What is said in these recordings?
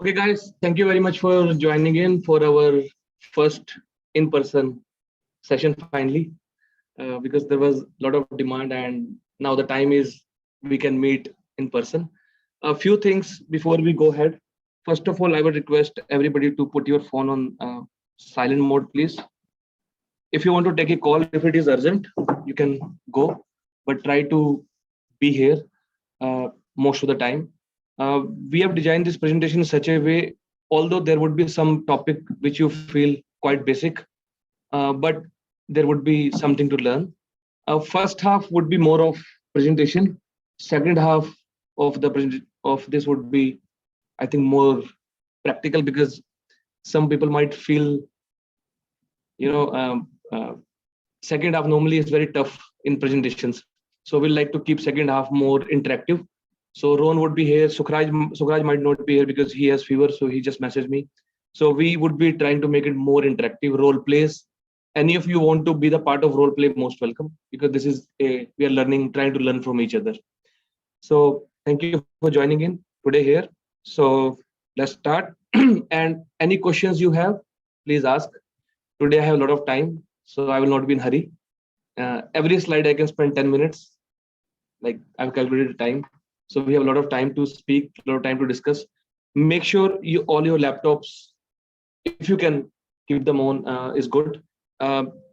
Okay, guys, thank you very much for joining in for our first in-person session finally, because there was a lot of demand and now the time is we can meet in person. A few things before we go ahead. First of all, I would request everybody to put your phone on silent mode, please. If you want to take a call, if it is urgent, you can go, but try to be here most of the time. We have designed this presentation in such a way, although there would be some topic which you feel quite basic, but there would be something to learn. First half would be more of presentation. Second half of this would be, I think, more practical, because some people might feel, second half normally is very tough in presentations. So we'll like to keep second half more interactive. So Ron would be here. Sukhraj might not be here because he has fever, so he just messaged me. So we would be trying to make it more interactive, role plays. Any of you want to be the part of role play, most welcome, because this is we are trying to learn from each other. So thank you for joining in today here. So let's start. And any questions you have, please ask. Today I have a lot of time, so I will not be in hurry. Every slide I can spend 10 minutes. Like I've calculated time. So we have a lot of time to speak, a lot of time to discuss. Make sure all your laptops, if you can keep them on, is good.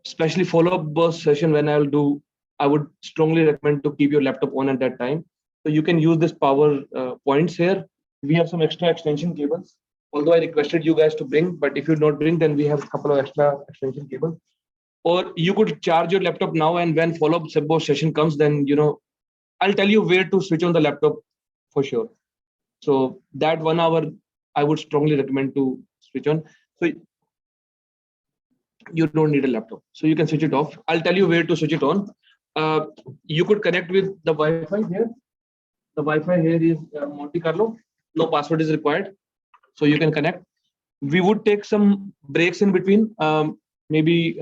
Especially follow-up session when I would strongly recommend to keep your laptop on at that time. So you can use this power points here. We have some extra extension cables. Although I requested you guys to bring, but if you not bring, then we have a couple of extra extension cables. Or you could charge your laptop now, and when follow-up session comes, then I'll tell you where to switch on the laptop for sure. So that 1 hour, I would strongly recommend to switch on. So you don't need a laptop, so you can switch it off. I'll tell you where to switch it on. You could connect with the Wi-Fi here. The Wi-Fi here is Monte Carlo. No password is required, so you can connect. We would take some breaks in between. Maybe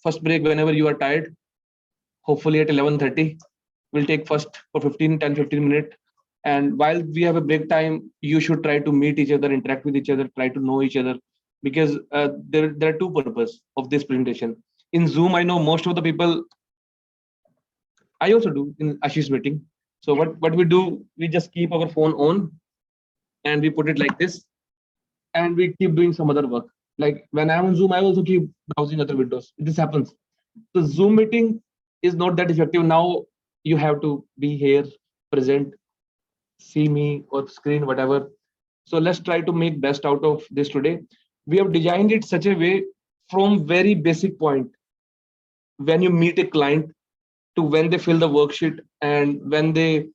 first break whenever you are tired. Hopefully at 11:30. We'll take first for 10-15 minutes. And while we have a break time, you should try to meet each other, interact with each other, try to know each other, because there are two purposes of this presentation. In Zoom, I know most of the people, I also do in Ashish meeting. So what we do, we just keep our phone on and we put it like this, and we keep doing some other work. Like when I'm on Zoom, I also keep browsing other windows. This happens. So Zoom meeting is not that effective. Now you have to be here, present, see me or screen, whatever. So let's try to make best out of this today. We have designed it such a way, from very basic point, when you meet a client, to when they fill the worksheet, and when they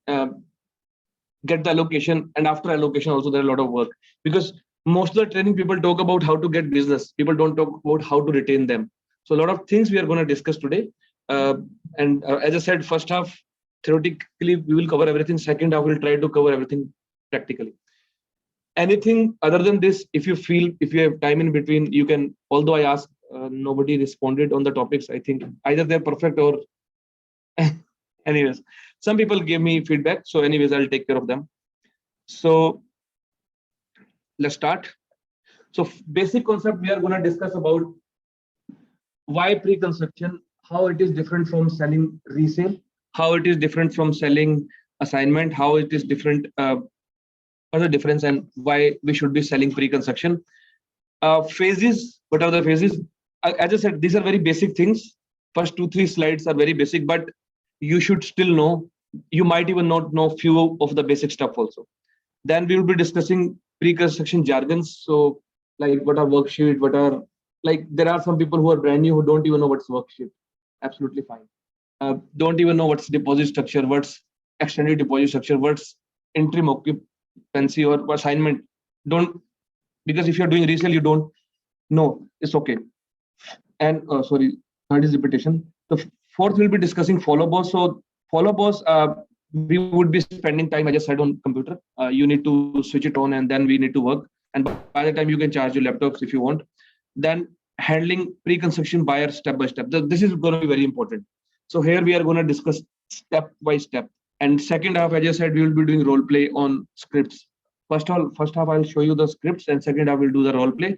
get the allocation, and after allocation also there are a lot of work, because most of the training people talk about how to get business. People don't talk about how to retain them. So a lot of things we are going to discuss today. And as I said, first half, theoretically, we will cover everything. Second half, we'll try to cover everything practically. Anything other than this, if you have time in between, you can, although I asked, nobody responded on the topics. I think either they're perfect or anyways, some people gave me feedback. So anyways, I'll take care of them. So let's start. So basic concept, we are going to discuss about why pre-construction, how it is different from selling resale, how it is different from selling assignment, how it is different, what's the difference, and why we should be selling pre-construction. Phases, what are the phases? As I said, these are very basic things. First 2-3 slides are very basic, but you should still know. You might even not know few of the basic stuff also. Then we will be discussing pre-construction jargons. So like what are worksheet, what are, like there are some people who are brand new who don't even know what's worksheet. Absolutely fine. Don't even know what's deposit structure, what's extended deposit structure, what's interim occupancy or assignment. Don't, because if you're doing resale, you don't know, it's okay. And sorry, third is repetition. The fourth will be discussing Followup. So Followup, we would be spending time, I just said, on computer. You need to switch it on, and then we need to work. And by the time you can charge your laptops if you want. Then handling pre-construction buyer step by step. This is going to be very important. So here we are going to discuss step by step. And second half, as I said, we will be doing role play on scripts. first half I'll show you the scripts, and second I will do the role play,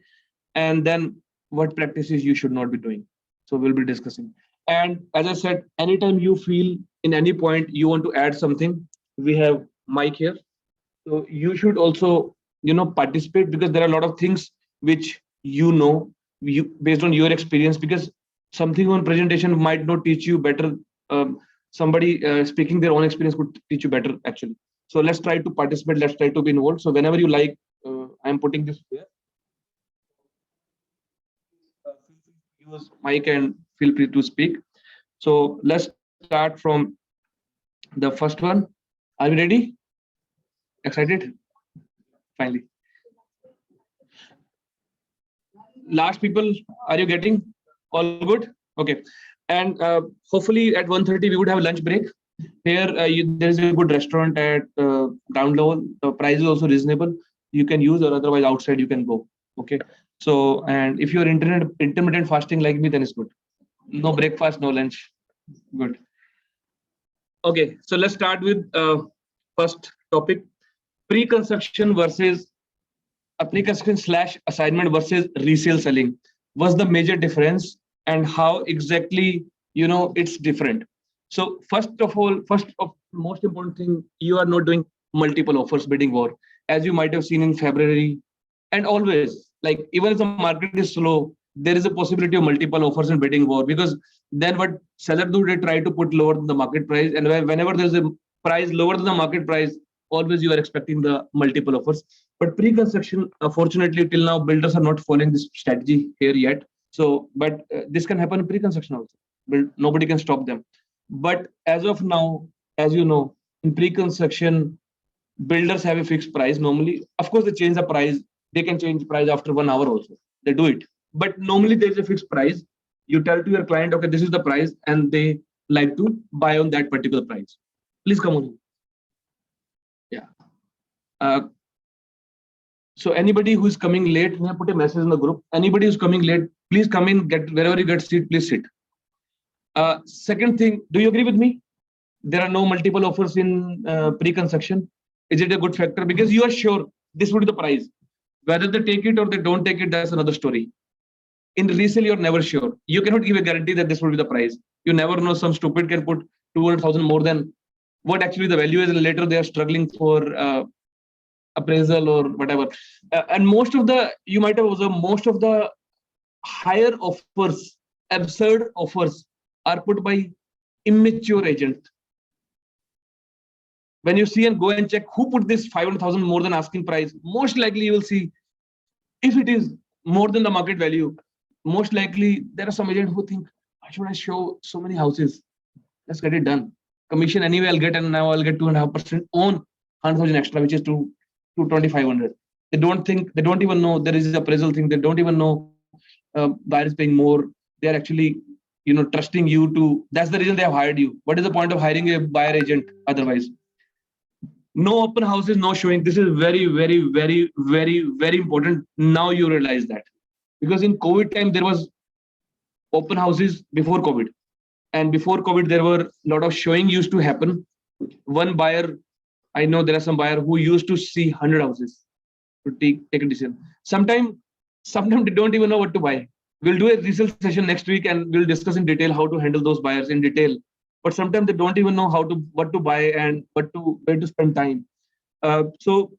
and then what practices you should not be doing. So we'll be discussing. And as I said, anytime you feel in any point you want to add something, we have Mike here. So you should also, participate, because there are a lot of things which you based on your experience, because something on presentation might not teach you better. Somebody speaking their own experience could teach you better actually. So let's try to participate. Let's try to be involved. So whenever you like, I'm putting this here. Use mic and feel free to speak. So let's start from the first one. Are we ready? Excited? Finally. Last people, are you getting all good? Okay. And hopefully at 1:30 we would have lunch break. Here there is a good restaurant at ground level. The price is also reasonable. You can use, or otherwise outside you can go. Okay. So, and if you're intermittent fasting like me, then it's good. No breakfast, no lunch. Good. Okay. So let's start with first topic: pre-construction versus pre-construction / assignment versus resale selling. What's the major difference, and how exactly it's different? So first of most important thing, you are not doing multiple offers bidding war, as you might have seen in February. And always, like, even if the market is slow, there is a possibility of multiple offers in bidding war, because then what seller do, they try to put lower than the market price, and whenever there's a price lower than the market price, always you are expecting the multiple offers. But pre-construction, fortunately till now builders are not following this strategy here yet. So but this can happen in pre-construction also. Nobody can stop them. But as of now, as you know, in pre-construction, builders have a fixed price normally. Of course, they change the price. They can change price after 1 hour also. They do it. But normally there is a fixed price. You tell to your client, okay, this is the price, and they like to buy on that particular price. Please come on. Yeah. So anybody who is coming late, may I put a message in the group? Anybody who's coming late, please come in, get wherever you get seat, please sit. Second thing, do you agree with me? There are no multiple offers in pre-construction. Is it a good factor? Because you are sure this would be the price. Whether they take it or they don't take it, that's another story. In resale, you're never sure. You cannot give a guarantee that this will be the price. You never know. Some stupid can put 200,000 more than what actually the value is, and later they are struggling for appraisal or whatever. And most of the, you might have observed, most of the higher offers, absurd offers, are put by immature agent. When you see and go and check who put this 500,000 more than asking price, most likely you will see, if it is more than the market value, most likely there are some agents who think, why should I show so many houses? Let's get it done. Commission anyway I'll get, and now I'll get 2.5% on 100,000 extra, which is to 2,500. They don't think, they don't even know there is appraisal thing. They don't even know buyer is paying more. They are actually, trusting you to. That's the reason they have hired you. What is the point of hiring a buyer agent otherwise? No open houses, no showing. This is very, very, very, very, very important. Now you realize that, because in COVID time there was open houses before COVID, and before COVID there were a lot of showing used to happen. One buyer, I know there are some buyer who used to see 100 houses to take a decision. Sometimes they don't even know what to buy. We'll do a resale session next week and we'll discuss in detail how to handle those buyers in detail. But sometimes they don't even know what to buy and where to spend time. So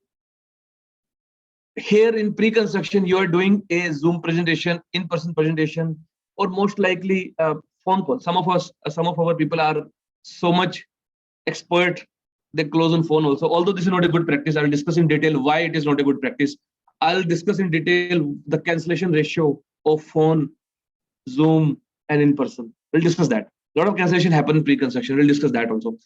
here in pre-construction, you are doing a Zoom presentation, in-person presentation, or most likely phone call. Some of our people are so much expert, they close on phone also. Although this is not a good practice, I will discuss in detail why it is not a good practice. I'll discuss in detail the cancellation ratio of phone, Zoom, and in person. We'll discuss that. A lot of cancellation happen in pre-construction. We'll discuss that also.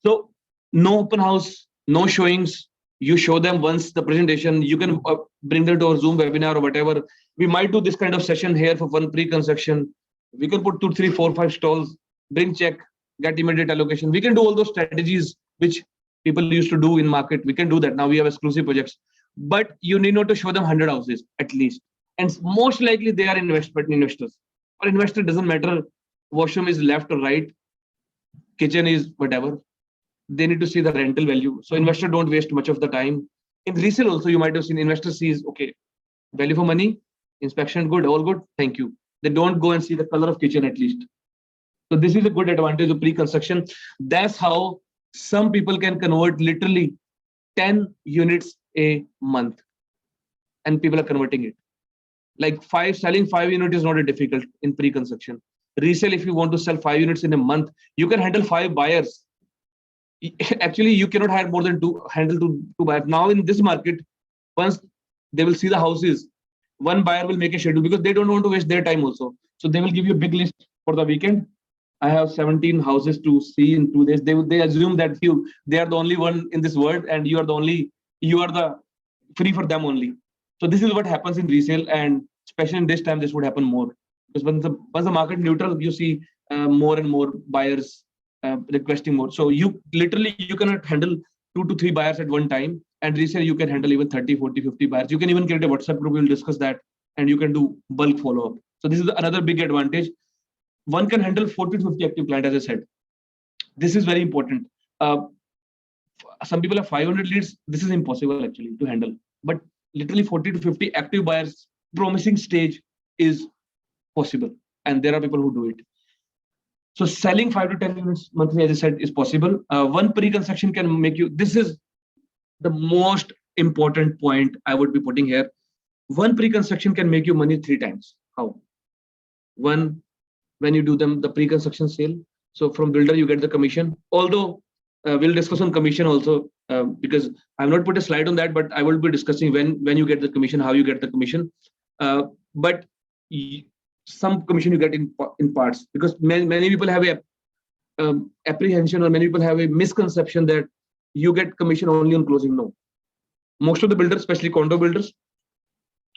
So no open house, no showings. You show them once the presentation. You can bring them to our Zoom webinar or whatever. We might do this kind of session here for one pre-construction. We can put 2, 3, 4, 5 stalls, bring check, get immediate allocation. We can do all those strategies which people used to do in market. We can do that. Now we have exclusive projects. But you need not to show them 100 houses at least. And most likely they are investors. For investor, doesn't matter washroom is left or right, kitchen is whatever. They need to see the rental value. So investor don't waste much of the time. In resale also, you might have seen investor sees, okay, value for money, inspection good, all good, thank you. They don't go and see the color of kitchen at least. So this is a good advantage of pre-construction. That's how some people can convert literally 10 units a month, and people are converting it. Like selling 5 units is not a difficult in pre-construction. Resale, if you want to sell 5 units in a month, you can handle 5 buyers. Actually, you cannot have more than handle two buyers. Now in this market, once they will see the houses, one buyer will make a schedule because they don't want to waste their time also. So they will give you a big list for the weekend. I have 17 houses to see in 2 days. They assume that they are the only one in this world, and you are the free for them only. So this is what happens in resale, and especially in this time, this would happen more because once the market neutral, you see more and more buyers requesting more. So you cannot handle 2 to 3 buyers at one time, and resale you can handle even 30, 40, 50 buyers. You can even create a WhatsApp group. We'll discuss that, and you can do bulk follow-up. So this is another big advantage. One can handle 40 to 50 active clients, as I said. This is very important. Some people have 500 leads. This is impossible actually to handle. But literally 40 to 50 active buyers, promising stage is possible. And there are people who do it. So selling 5 to 10 units monthly, as I said, is possible. One pre-construction can make you, this is the most important point I would be putting here. One pre-construction can make you money 3 times. How? One, when you do the pre-construction sale. So from builder, you get the commission. Although we'll discuss on commission also because I've not put a slide on that, but I will be discussing when you get the commission, how you get the commission. But some commission you get in parts, because many people have a apprehension, or many people have a misconception that you get commission only on closing. No. Most of the builders, especially condo builders,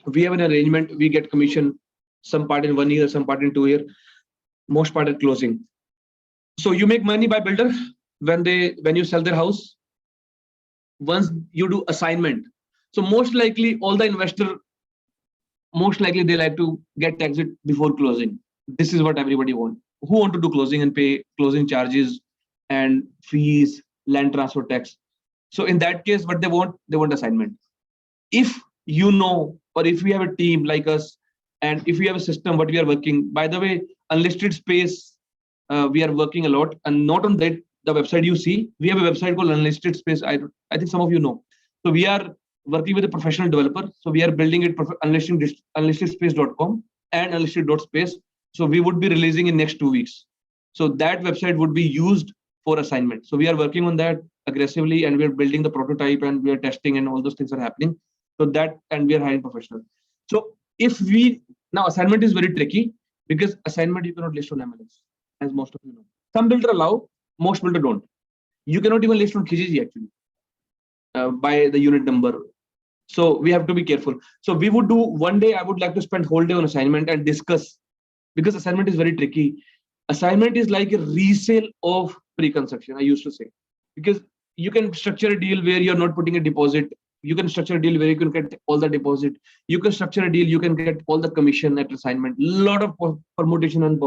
we have an arrangement. We get commission, some part in 1 year, some part in 2 years, most part at closing. So you make money by builder when you sell their house. Once you do assignment, so most likely all the investor, they like to get exit before closing. This is what everybody wants. Who want to do closing and pay closing charges and fees, land transfer tax? So in that case, what they want assignment. If you know, or if we have a team like us, and if we have a system, what we are working, by the way, unlisted space, we are working a lot, and not on that, the website you see, we have a website called Unlisted Space. I think some of you know. So we are working with a professional developer. So we are building it unlistedspace.com and unlisted.space. So we would be releasing in next 2 weeks. So that website would be used for assignment. So we are working on that aggressively, and we are building the prototype, and we are testing, and all those things are happening. So that, and we are hiring professionals. So now assignment is very tricky because assignment you cannot list on MLS, as most of you know. Some builder allow, most builder don't. You cannot even list on Kijiji actually by the unit number. So we have to be careful. So we would do one day. I would like to spend whole day on assignment and discuss, because assignment is very tricky. Assignment is like a resale of pre-construction, I used to say, because you can structure a deal where you're not putting a deposit. You can structure a deal where you can get all the deposit. You can structure a deal, you can get all the commission at assignment. Lot of permutation and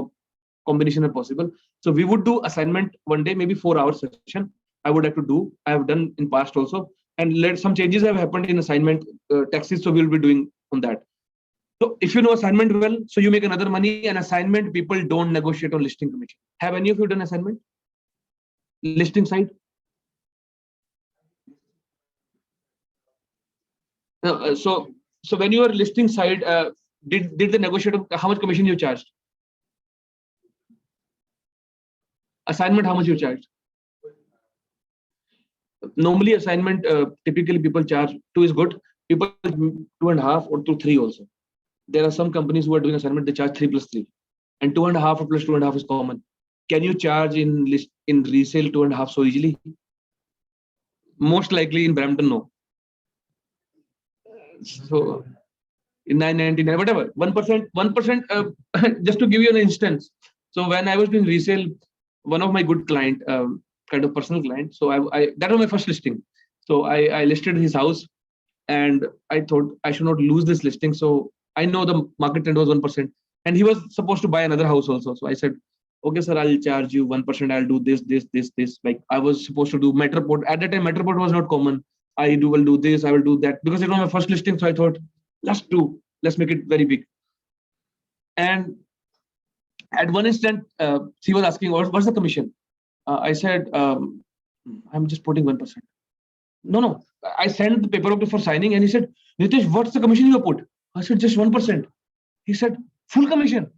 combination are possible. So we would do assignment one day, maybe 4-hour session. I would have to do. I have done in past also, and some changes have happened in assignment taxes. So we'll be doing on that. So if you know assignment well, so you make another money. And assignment, people don't negotiate on listing commission. Have any of you done assignment? Listing side? So when you are listing side, did the negotiator, how much commission you charged? Assignment, how much you charged? Normally assignment, typically people charge 2 is good. People 2.5 or 3 also. There are some companies who are doing assignment, they charge 3 plus 3, and 2.5 or plus 2.5 is common. Can you charge in resale 2.5 so easily? Most likely in Brampton, no. So in 999, whatever, 1%, just to give you an instance. So when I was doing resale, one of my good client, kind of personal client. So that was my first listing. So I listed his house, and I thought I should not lose this listing. So I know the market trend was 1%, and he was supposed to buy another house also. So I said, okay, sir, I'll charge you 1%. I'll do this. Like I was supposed to do Metroport. At that time, Metroport was not common. will do this, I will do that, because it was my first listing. So I thought, let's make it very big. And at one instant, she was asking, what's the commission? I said, I'm just putting 1%. No. I sent the paperwork for signing, and he said, Nitish, what's the commission you put? I said, just 1%. He said, full commission.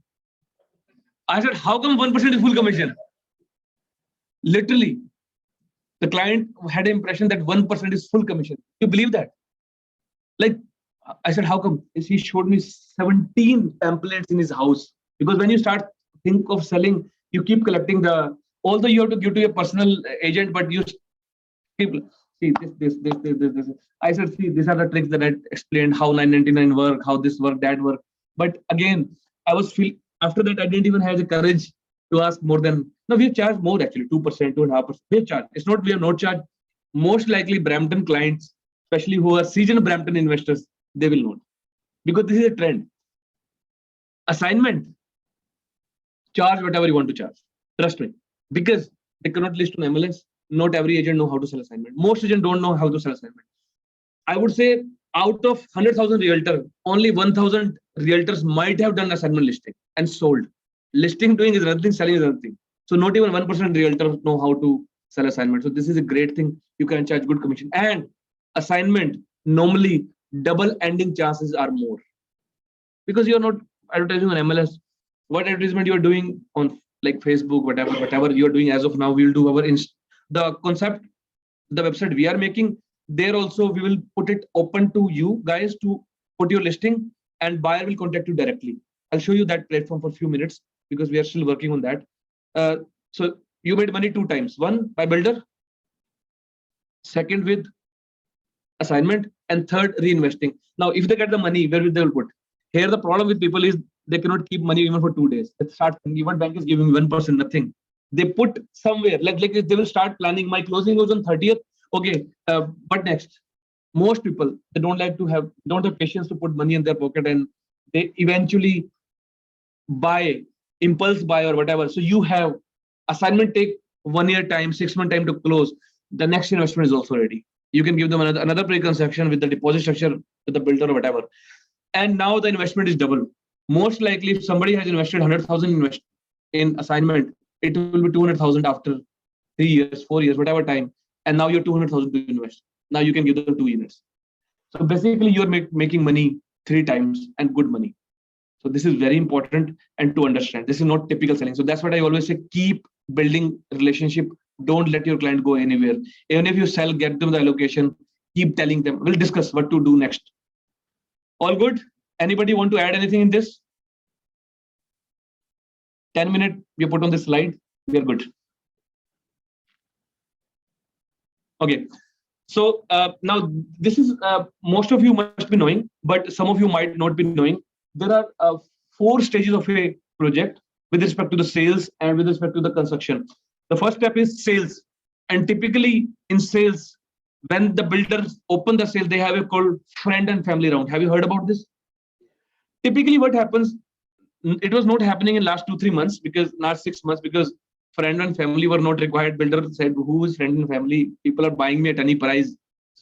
I said, how come 1% is full commission? Literally, the client had an impression that 1% is full commission. You believe that? Like, I said, how come? He showed me 17 templates in his house. Because when you start think of selling, you keep collecting although you have to give to your personal agent, but you keep, see this. I said, see, these are the tricks that I explained, how 999 work, how this work, that work. But again, after that, I didn't even have the courage to ask more than, no, we've charged more actually, 2%, 2.5%. We've charged. It's not we have not charged. Most likely Brampton clients, especially who are seasoned Brampton investors, they will not. Because this is a trend. Assignment, charge whatever you want to charge. Trust me. Because they cannot list on MLS. Not every agent know how to sell assignment. Most agents don't know how to sell assignment. I would say out of 100,000 realtors, only 1,000 realtors might have done assignment listing and sold. Listing doing is another thing, selling is another thing. So not even 1% realtors know how to sell assignment. So this is a great thing. You can charge good commission. And assignment, normally double ending chances are more. Because you're not advertising on MLS. What advertisement you're doing on like Facebook, whatever you're doing as of now, we'll do the concept, the website we are making. There also we will put it open to you guys to put your listing, and buyer will contact you directly. I'll show you that platform for a few minutes because we are still working on that. So you made money 2 times. One by builder, second with assignment, and third reinvesting. Now, if they get the money, where will they put? Here the problem with people is they cannot keep money even for 2 days. They start thinking, what bank is giving 1%, nothing. They put somewhere, like they will start planning. My closing was on 30th. Okay, what next? Most people, they don't have patience to put money in their pocket, and they eventually buy, impulse buy or whatever. So you have assignment take 1 year time, 6 month time to close. The next investment is also ready. You can give them another pre-construction with the deposit structure with the builder or whatever. And now the investment is double. Most likely, if somebody has invested 100,000 in assignment, it will be 200,000 after 3 years, 4 years, whatever time. And now you're 200,000 to invest. Now you can give them 2 units. So basically, you're making money 3 times and good money. So this is very important and to understand. This is not typical selling. So that's what I always say, keep building relationship. Don't let your client go anywhere. Even if you sell, get them the allocation, keep telling them. We'll discuss what to do next. All good? Anybody want to add anything in this? 10 minutes, we put on this slide. We are good. Okay. So now this is most of you must be knowing, but some of you might not be knowing. There are 4 stages of a project with respect to the sales and with respect to the construction. The first step is sales. And typically in sales, when the builders open the sale, they have a called friend and family round. Have you heard about this? Typically what happens, it was not happening in last 2-3 months, because last 6 months, because friend and family were not required. Builder said, who is friend and family? People are buying me at any price.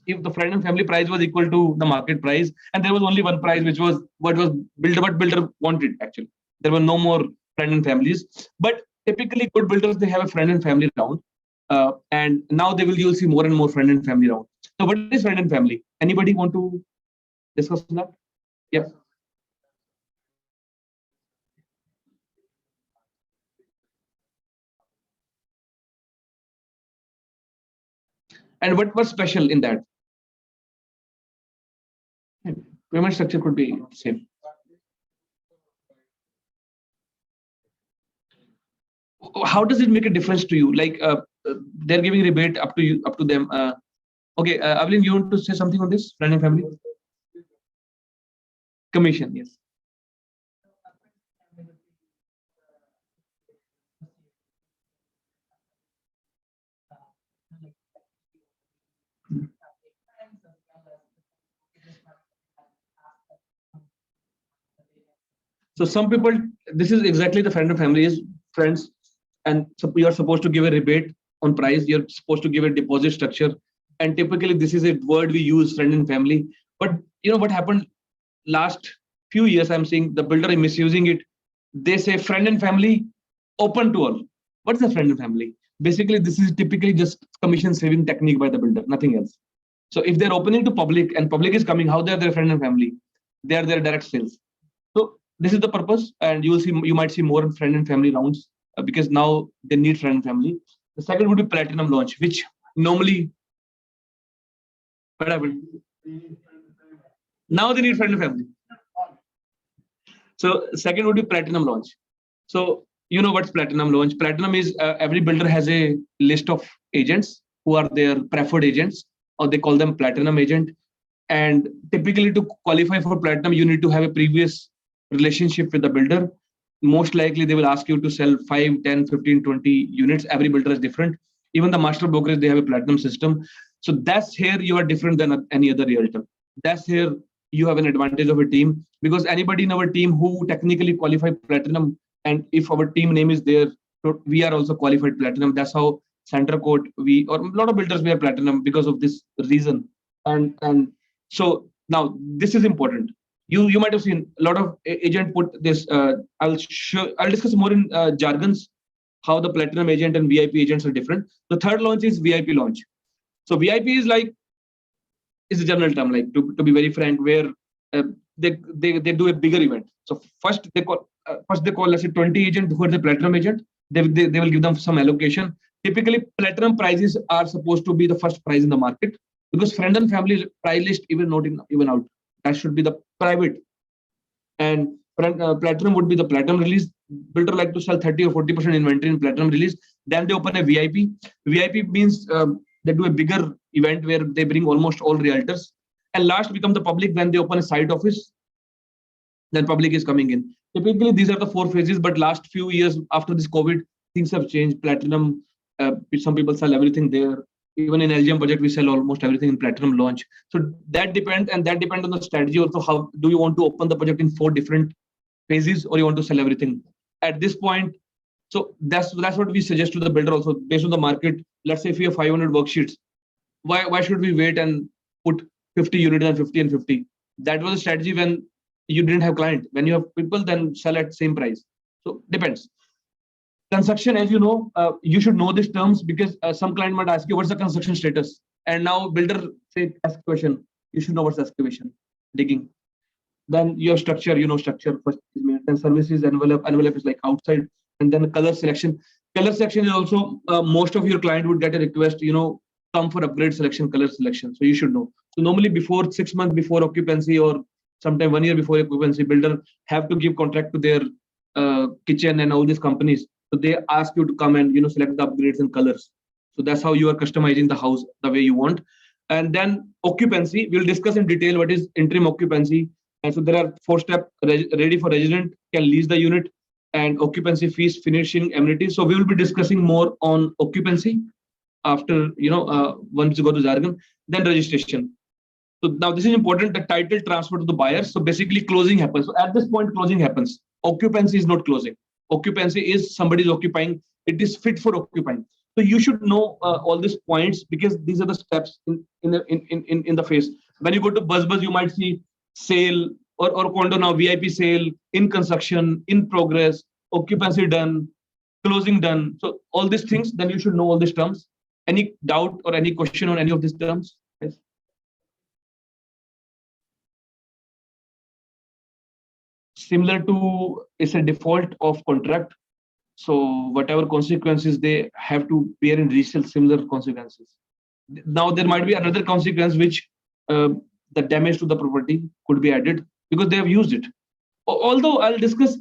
If the friend and family price was equal to the market price, and there was only one price, which was what builder wanted actually. There were no more friend and families. But typically good builders, they have a friend and family round. And now you'll see more and more friend and family round. So what is friend and family? Anybody want to discuss that? Yeah. And what was special in that? Payment structure could be same. How does it make a difference to you? Like they're giving rebate up to them. Okay, Avalin, you want to say something on this? Friend and family? Commission, yes. So some people, this is exactly the friend and family is friends, and so you are supposed to give a rebate on price. You're supposed to give a deposit structure. And typically this is a word we use, friend and family. But what happened last few years, I'm seeing the builder is misusing it. They say friend and family open to all. What's a friend and family? Basically, this is typically just commission saving technique by the builder, nothing else. So if they're opening to public and public is coming, how they're their friend and family? They are their direct sales. So this is the purpose, and you might see more friend and family rounds because now they need friend and family. The second would be platinum launch, which normally what happened? Now they need friend and family. So second would be platinum launch. So you know what's platinum launch? Platinum is every builder has a list of agents who are their preferred agents, or they call them platinum agent. And typically to qualify for platinum, you need to have a previous relationship with the builder. Most likely they will ask you to sell 5, 10, 15, 20 units. Every builder is different. Even the master brokers, they have a platinum system. So that's here you are different than any other realtor. That's here you have an advantage of a team, because anybody in our team who technically qualify platinum, and if our team name is there, we are also qualified platinum. That's how Center Court, or a lot of builders, we are platinum because of this reason. And so now this is important. You might have seen a lot of agent put this. I'll discuss more in jargons how the platinum agent and VIP agents are different. The third launch is VIP launch. So VIP is a general term, like to be very frank, where they do a bigger event. So first they call let's say 20 agent who are the platinum agent. They will give them some allocation. Typically platinum prices are supposed to be the first price in the market, because friend and family price list even out. That should be the private. And platinum would be the platinum release. Builder like to sell 30 or 40% inventory in platinum release. Then they open a VIP. VIP means they do a bigger event where they bring almost all realtors. And last become the public when they open a site office. Then public is coming in. Typically, these are the 4 phases. But last few years after this COVID, things have changed. Platinum, some people sell everything there. Even in LGM budget, we sell almost everything in platinum launch. So that depends, and that depends on the strategy also. How do you want to open the project in 4 different phases, or you want to sell everything at this point? So that's what we suggest to the builder also based on the market. Let's say if we have 500 worksheets, why should we wait and put 50 units and 50 and 50? That was a strategy when you didn't have client. When you have people, then sell at same price. So depends. Construction, as you know, you should know these terms, because some client might ask you what's the construction status, and now builder say excavation. You should know what's excavation, digging. Then you have structure, structure first is maintenance services, envelope is like outside, and then color selection. Color selection is also most of your client would get a request, come for upgrade selection, color selection. So you should know. So normally before 6 months before occupancy, or sometime 1 year before occupancy, builder have to give contract to their kitchen and all these companies. So they ask you to come and select the upgrades and colors. So that's how you are customizing the house the way you want. And then occupancy, we'll discuss in detail what is interim occupancy. And so there are 4 steps: ready for resident, can lease the unit, and occupancy fees, finishing amenities. So we will be discussing more on occupancy after once you go to jargon. Then registration. So now this is important, the title transfer to the buyer. So basically closing happens. So at this point, closing happens. Occupancy is not closing. Occupancy is somebody is occupying. It is fit for occupying. So you should know all these points, because these are the steps in the phase. When you go to buzz, you might see sale or condo now, VIP sale, in construction, in progress, occupancy done, closing done. So all these things, then you should know all these terms. Any doubt or any question on any of these terms? Yes. Similar to, it's a default of contract. So whatever consequences they have to bear in resale, similar consequences. Now there might be another consequence, which the damage to the property could be added because they have used it. Although I'll discuss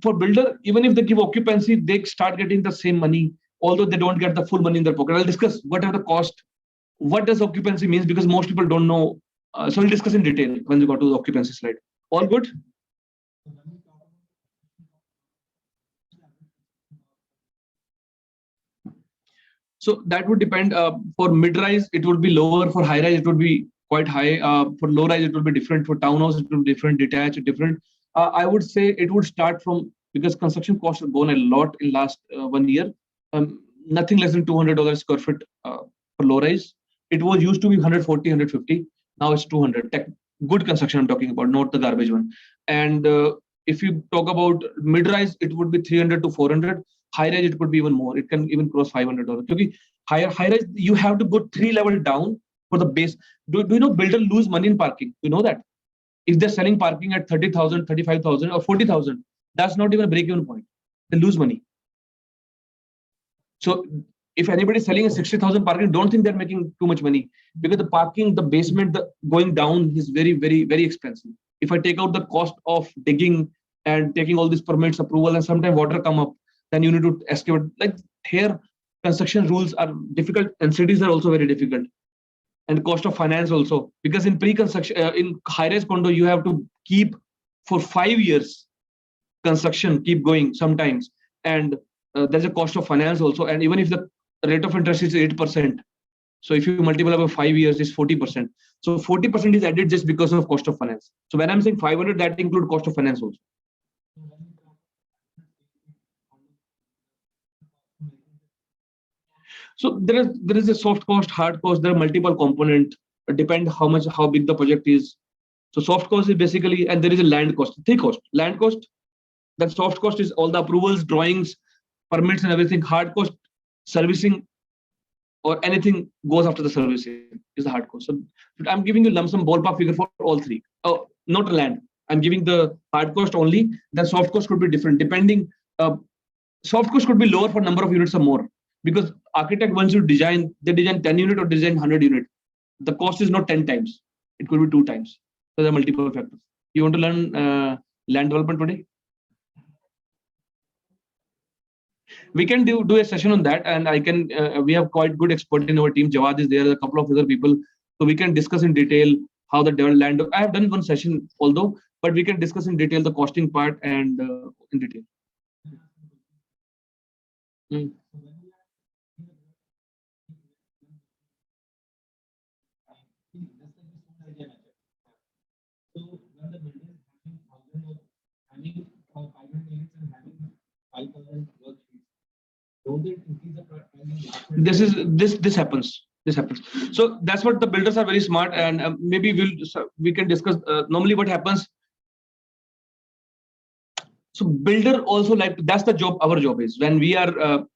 for builder, even if they give occupancy, they start getting the same money, although they don't get the full money in their pocket. I'll discuss what are the cost, what does occupancy means, because most people don't know. So we'll discuss in detail when we go to the occupancy slide. All good? So that would depend. For mid-rise, it would be lower. For high-rise, it would be quite high. For low-rise, it would be different. For townhouse, it would be different. Detached, different. I would say it would start from, because construction costs have gone a lot in last 1 year. Nothing less than $200 square foot for low-rise. It was used to be 140, 150. Now it's 200. Good construction I'm talking about, not the garbage one. And if you talk about mid-rise, it would be 300 to 400. High-rise, it could be even more. It can even cross $500. Because high-rise, you have to go 3 levels down for the base. Do you know builder lose money in parking? You know that? If they're selling parking at 30,000, 35,000 or 40,000, that's not even a break-even point. They lose money. So if anybody is selling a 60,000 parking, don't think they're making too much money, because the parking, the basement, going down is very, very, very expensive. If I take out the cost of digging and taking all these permits, approval, and sometimes water come up, then you need to excavate. Like here, construction rules are difficult, and cities are also very difficult. And cost of finance also, because in pre-construction, in high-rise condo, you have to keep for 5 years construction, keep going sometimes. And there's a cost of finance also. And even if the rate of interest is 8%, so if you multiply by 5 years, it's 40%. So 40% is added just because of cost of finance. So when I'm saying 500, that includes cost of finance also. So there is a soft cost, hard cost. There are multiple components. Depend how big the project is. So soft cost is basically, and there is a land cost, 3 cost. Land cost, that soft cost is all the approvals, drawings, permits, and everything. Hard cost, servicing, or anything goes after the servicing is the hard cost. So I'm giving you lump sum ballpark figure for all 3. Oh, not land. I'm giving the hard cost only. The soft cost could be different depending. Soft cost could be lower for number of units or more, because architect, once you design, they design 10 unit or design 100 unit. The cost is not 10 times. It could be 2 times. So there are multiple factors. You want to learn land development today? We can do a session on that, and I can. We have quite good expert in our team. Jawad is there. A couple of other people, so we can discuss in detail how the land. I have done one session, although, but we can discuss in detail the costing part and in detail. Mm. This happens. So that's what the builders are very smart, and maybe we can discuss. Normally, what happens? So builder also that's the job. Our job is when we are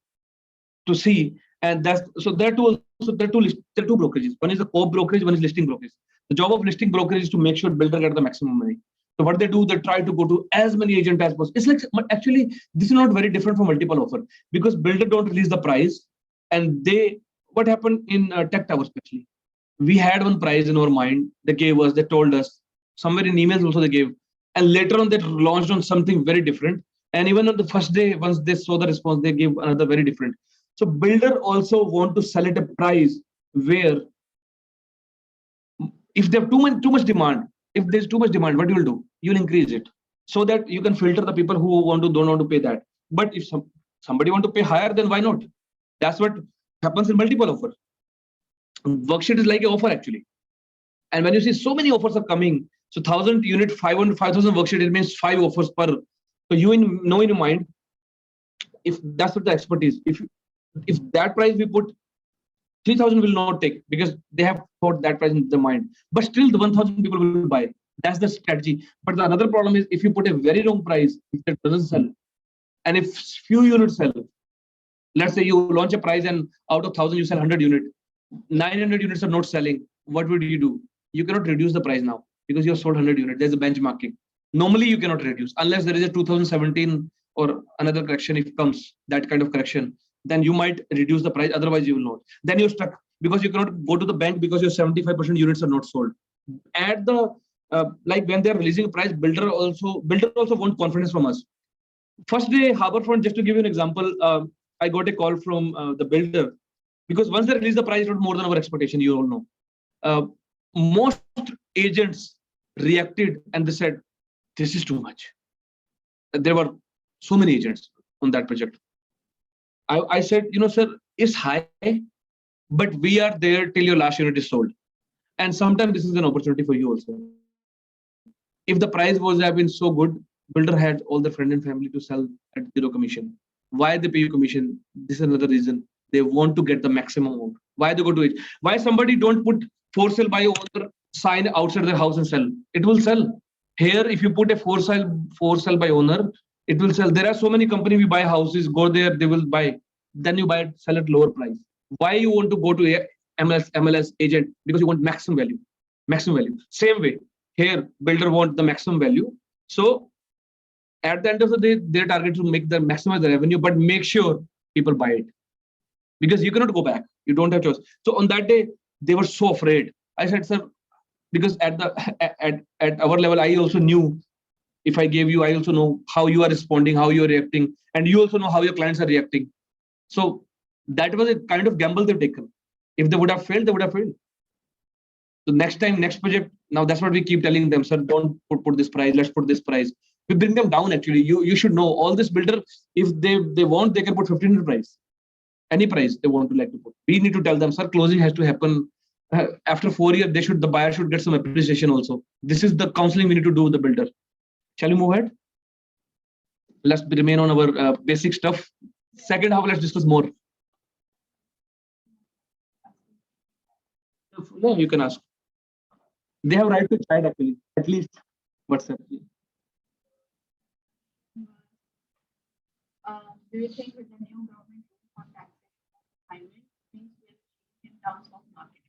to see, and that's so there are two brokerages. One is the co-brokerage, one is listing brokerage. The job of listing brokerage is to make sure builder get the maximum money. So what they do, they try to go to as many agents as possible. It's like, actually, this is not very different from multiple offer, because builder don't release the price, and what happened in tech tower especially, we had one price in our mind. They gave us, they told us somewhere in emails also they gave, and later on they launched on something very different. And even on the first day, once they saw the response, they gave another very different. So builder also want to sell at a price where, if they have too much demand, if there's too much demand, what you will do? You'll increase it so that you can filter the people who don't want to pay that. But if somebody want to pay higher, then why not? That's what happens in multiple offers. Worksheet is like an offer actually. And when you see so many offers are coming, so 1,000 unit, 500, 5,000 worksheet, it means 5 offers per. So you know in your mind, if that's what the expertise, if that price we put, 3,000 will not take, because they have thought that price in their mind. But still, the 1,000 people will buy. That's the strategy. But the another problem is, if you put a very wrong price, if it doesn't sell, and if few units sell, let's say you launch a price and out of 1,000 you sell 100 units, 900 units are not selling. What would you do? You cannot reduce the price now, because you have sold 100 units. There's a benchmarking. Normally, you cannot reduce unless there is a 2017 or another correction. If it comes that kind of correction, then you might reduce the price. Otherwise, you will not. Then you're stuck, because you cannot go to the bank, because your 75% units are not sold. At the like when they're releasing a price, builder also want confidence from us. First day, Harbourfront, just to give you an example, I got a call from the builder, because once they release the price, it was more than our expectation. You all know. Most agents reacted and they said, "This is too much." There were so many agents on that project. I said, sir, it's high, but we are there till your last unit is sold. And sometimes this is an opportunity for you also. If the price have been so good, builder had all the friend and family to sell at 0 commission. Why they pay you commission? This is another reason. They want to get the maximum amount. Why they go to it? Why somebody don't put for sale by owner sign outside their house and sell? It will sell. Here, if you put a for sale by owner, it will sell. There are so many companies we buy houses, go there, they will buy. Then you buy it, sell at lower price. Why you want to go to a MLS agent? Because you want maximum value. Maximum value. Same way, here builder want the maximum value. So at the end of the day, their target to make the maximize the revenue, but make sure people buy it. Because you cannot go back. You don't have choice. So on that day, they were so afraid. I said, sir, because at our level, I also knew if I gave you, I also know how you are responding, how you are reacting, and you also know how your clients are reacting. So that was a kind of gamble they've taken. If they would have failed, they would have failed. So next time, next project, now that's what we keep telling them, sir, don't put this price, let's put this price. We bring them down actually. You should know all this builder, if they want, they can put 1500 price. Any price they want to like to put. We need to tell them, sir, closing has to happen. After 4 years, the buyer should get some appreciation also. This is the counseling we need to do with the builder. Shall we move ahead? Let's remain on our basic stuff. Second half, let's discuss more. No, you can ask. They have right to chat actually, at least WhatsApp. Do you think with the new government on taxation things will change in terms of market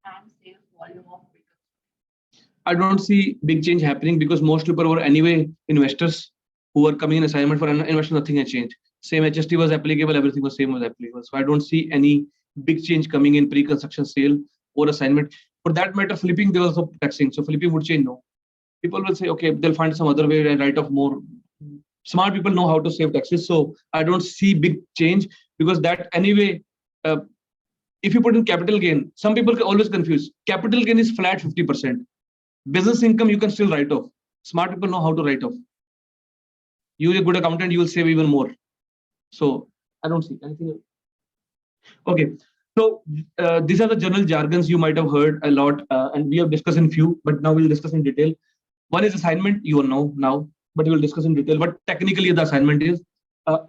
and sales volume of Preconstruction? I don't see big change happening because most people were anyway investors who were coming in assignment for investors. Nothing has changed. Same HST was applicable, everything was same was applicable. So I don't see any big change coming in pre-construction sale or assignment. For that matter, flipping, they also taxing. So flipping would change. No, people will say, okay, they'll find some other way and write off more. Smart people know how to save taxes. So I don't see big change because that anyway, if you put in capital gain, some people always confuse. Capital gain is flat 50%. Business income, you can still write off. Smart people know how to write off. You're a good accountant, you will save even more. So I don't see anything else. Okay. So these are the general jargons you might have heard a lot, and we have discussed in few, but now we'll discuss in detail. One is assignment, you will know now, but we'll discuss in detail. But technically, the assignment is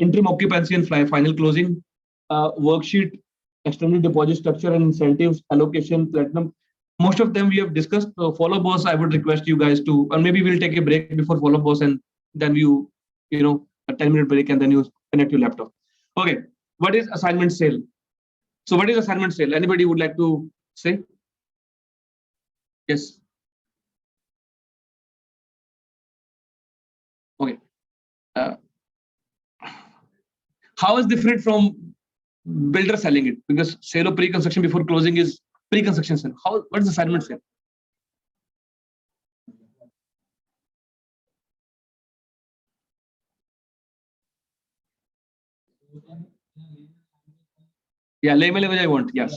interim occupancy and final closing, worksheet, extended deposit structure and incentives, allocation, platinum. Most of them we have discussed. So follow boss, I would request you guys to, or maybe we'll take a break before follow boss, and then you know, a 10-minute break, and then you connect your laptop. Okay, what is assignment sale? So what is assignment sale? Anybody would like to say? Yes. Okay. How is different from builder selling it? Because sale of pre-construction before closing is pre-construction sale. What is assignment sale? Yeah, label I want. Yes.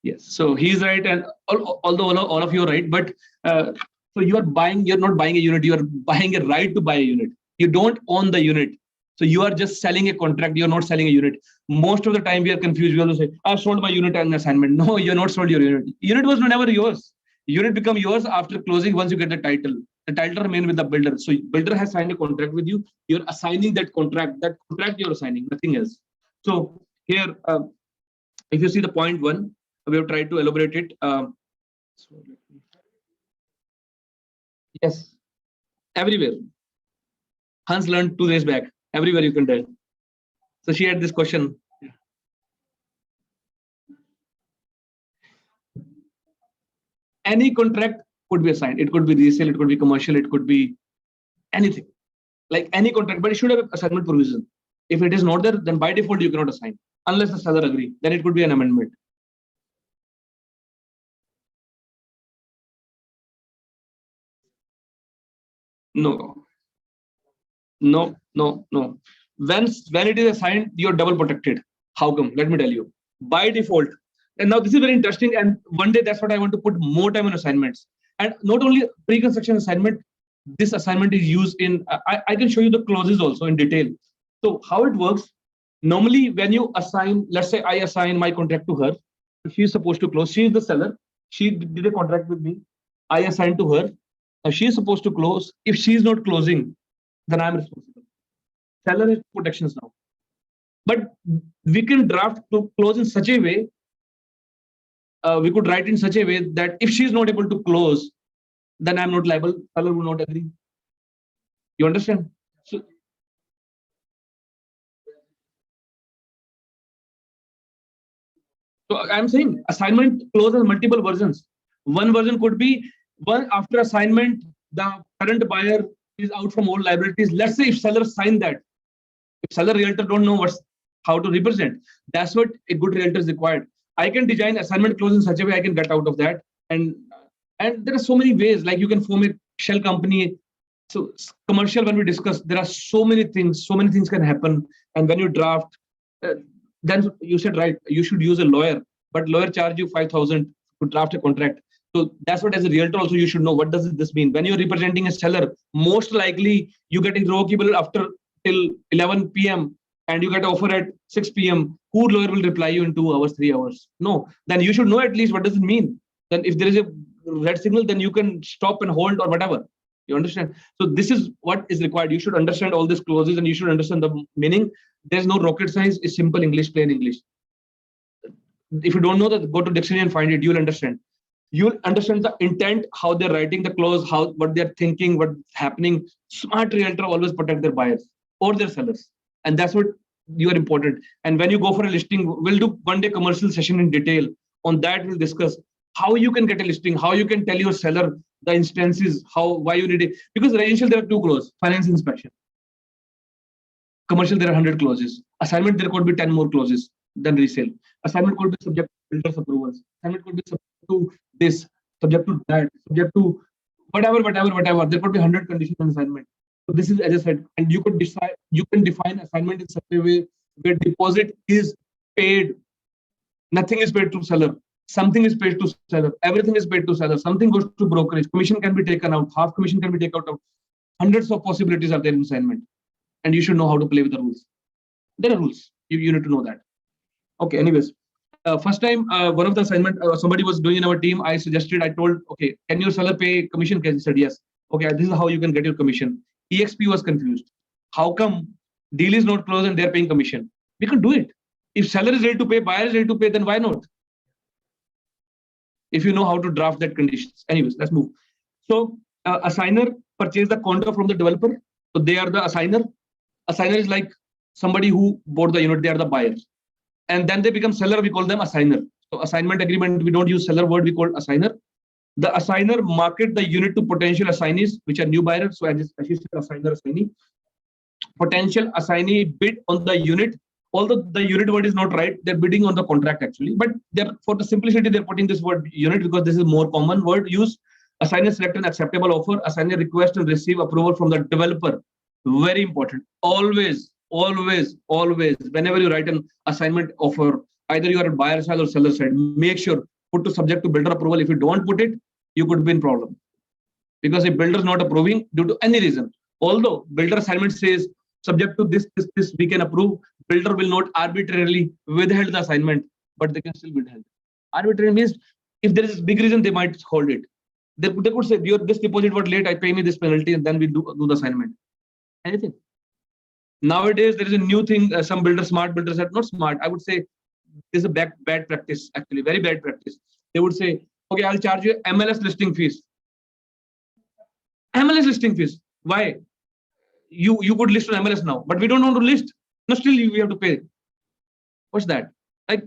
Yes. So he's right, and although all of you are right, but so you are buying. You're not buying a unit. You are buying a right to buy a unit. You don't own the unit. So you are just selling a contract. You're not selling a unit. Most of the time we are confused. We also say, "I've sold my unit and assignment." No, you're not sold your unit. Unit was never yours. Unit become yours after closing once you get the title. The title remain with the builder. So builder has signed a contract with you. You're assigning that contract. That contract you're assigning, nothing else. So here, if you see the point one, we have tried to elaborate it. Yes, everywhere. Hans learned 2 days back. Everywhere you can tell. So she had this question. Any contract could be assigned. It could be resale, it could be commercial, it could be anything. Like any contract, but it should have an assignment provision. If it is not there, then by default you cannot assign. Unless the seller agree, then it could be an amendment. No. No. When it is assigned, you're double protected. How come? Let me tell you. By default. And now this is very interesting. And one day that's what I want to put more time on assignments. And not only pre-construction assignment, this assignment is used in, I can show you the clauses also in detail. So how it works, normally when you assign, let's say I assign my contract to her, she's supposed to close, she is the seller, she did a contract with me. I assign to her. She is supposed to close. If she is not closing, then I'm responsible. Seller has protections now. But we can draft to close in such a way, we could write in such a way that if she is not able to close, then I'm not liable. Seller will not agree. You understand? So I'm saying assignment clause has multiple versions. One version could be one after assignment, the current buyer is out from all liabilities. Let's say if seller sign that, if seller realtor don't know how to represent, that's what a good realtor is required. I can design assignment clause in such a way I can get out of that. And there are so many ways, like you can form a shell company. So commercial, when we discuss, there are so many things can happen. And when you draft, then you said, right, you should use a lawyer, but lawyer charge you 5,000 to draft a contract. So that's what, as a realtor also, you should know what does this mean. When you're representing a seller, most likely you get irrevocable after till 11 p.m. and you get offer at 6 p.m. Who lawyer will reply you in 2 hours, 3 hours? No, then you should know at least what does it mean. Then if there is a red signal, then you can stop and hold or whatever. You understand? So this is what is required. You should understand all these clauses and you should understand the meaning. There's no rocket science. It's simple English, plain English. If you don't know that, go to dictionary and find it. You'll understand. You'll understand the intent, how they're writing the clause, what they're thinking, what's happening. Smart realtor always protect their buyers or their sellers. And that's what you are important. And when you go for a listing, we'll do one day commercial session in detail. On that, we'll discuss how you can get a listing, how you can tell your seller the instances, why you need it. Because residential, there are 2 clauses, finance inspection. Commercial, there are 100 clauses. Assignment, there could be 10 more clauses than resale. Assignment could be subject to builder's approvals. Assignment could be subject to this, subject to that, subject to whatever. There could be 100 conditions on assignment. So this is, as I said, and you could decide, you can define assignment in such a way where deposit is paid, nothing is paid to seller, something is paid to seller, everything is paid to seller, something goes to brokerage, commission can be taken out, half commission can be taken out. Hundreds of possibilities are there in assignment. And you should know how to play with the rules. There are rules. You need to know that. Okay, anyways. First time, one of the assignment somebody was doing in our team, I told, okay, can your seller pay commission? He said, yes. Okay, this is how you can get your commission. EXP was confused. How come deal is not closed and they're paying commission? We can do it. If seller is ready to pay, buyer is ready to pay, then why not? If you know how to draft that conditions. Anyways, let's move. So assigner purchase the condo from the developer. So they are the assigner. Assigner is like somebody who bought the unit, they are the buyers. And then they become seller, we call them assigner. So assignment agreement, we don't use seller word, we call assigner. The assigner market the unit to potential assignees, which are new buyers. So as you said, assigner, assignee. Potential assignee bid on the unit. Although the unit word is not right, they're bidding on the contract actually. But they're, for the simplicity, they're putting this word unit because this is more common word used. Assigner select an acceptable offer. Assigner request and receive approval from the developer. Very important. Always, whenever you write an assignment offer, either you are at buyer side or seller side, make sure put to subject to builder approval. If you don't put it, you could be in problem. Because if builder is not approving due to any reason, although builder assignment says subject to this, we can approve, builder will not arbitrarily withhold the assignment, but they can still withhold. Arbitrary means if there is a big reason, they might hold it. They could say, this deposit was late, I pay me this penalty, and then we do the assignment. Anything. Nowadays, there is a new thing. Some builders, smart builders, are not smart. I would say this is a bad practice, actually, very bad practice. They would say, okay, I'll charge you MLS listing fees. MLS listing fees. Why? You could list on MLS now, but we don't want to list. No, still we have to pay. What's that? Like,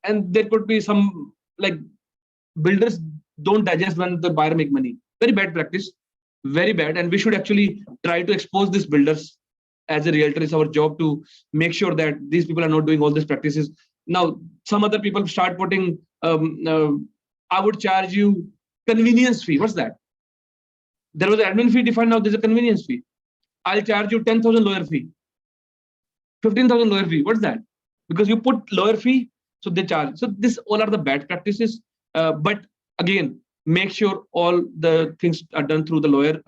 and there could be some like builders don't digest when the buyer make money. Very bad practice. Very bad. And we should actually try to expose these builders. As a realtor, it's our job to make sure that these people are not doing all these practices. Now, some other people start putting, I would charge you convenience fee. What's that? There was an admin fee defined, now there's a convenience fee. I'll charge you 10,000 lawyer fee. 15,000 lawyer fee. What's that? Because you put lawyer fee, so they charge. So this all are the bad practices. But again, make sure all the things are done through the lawyer,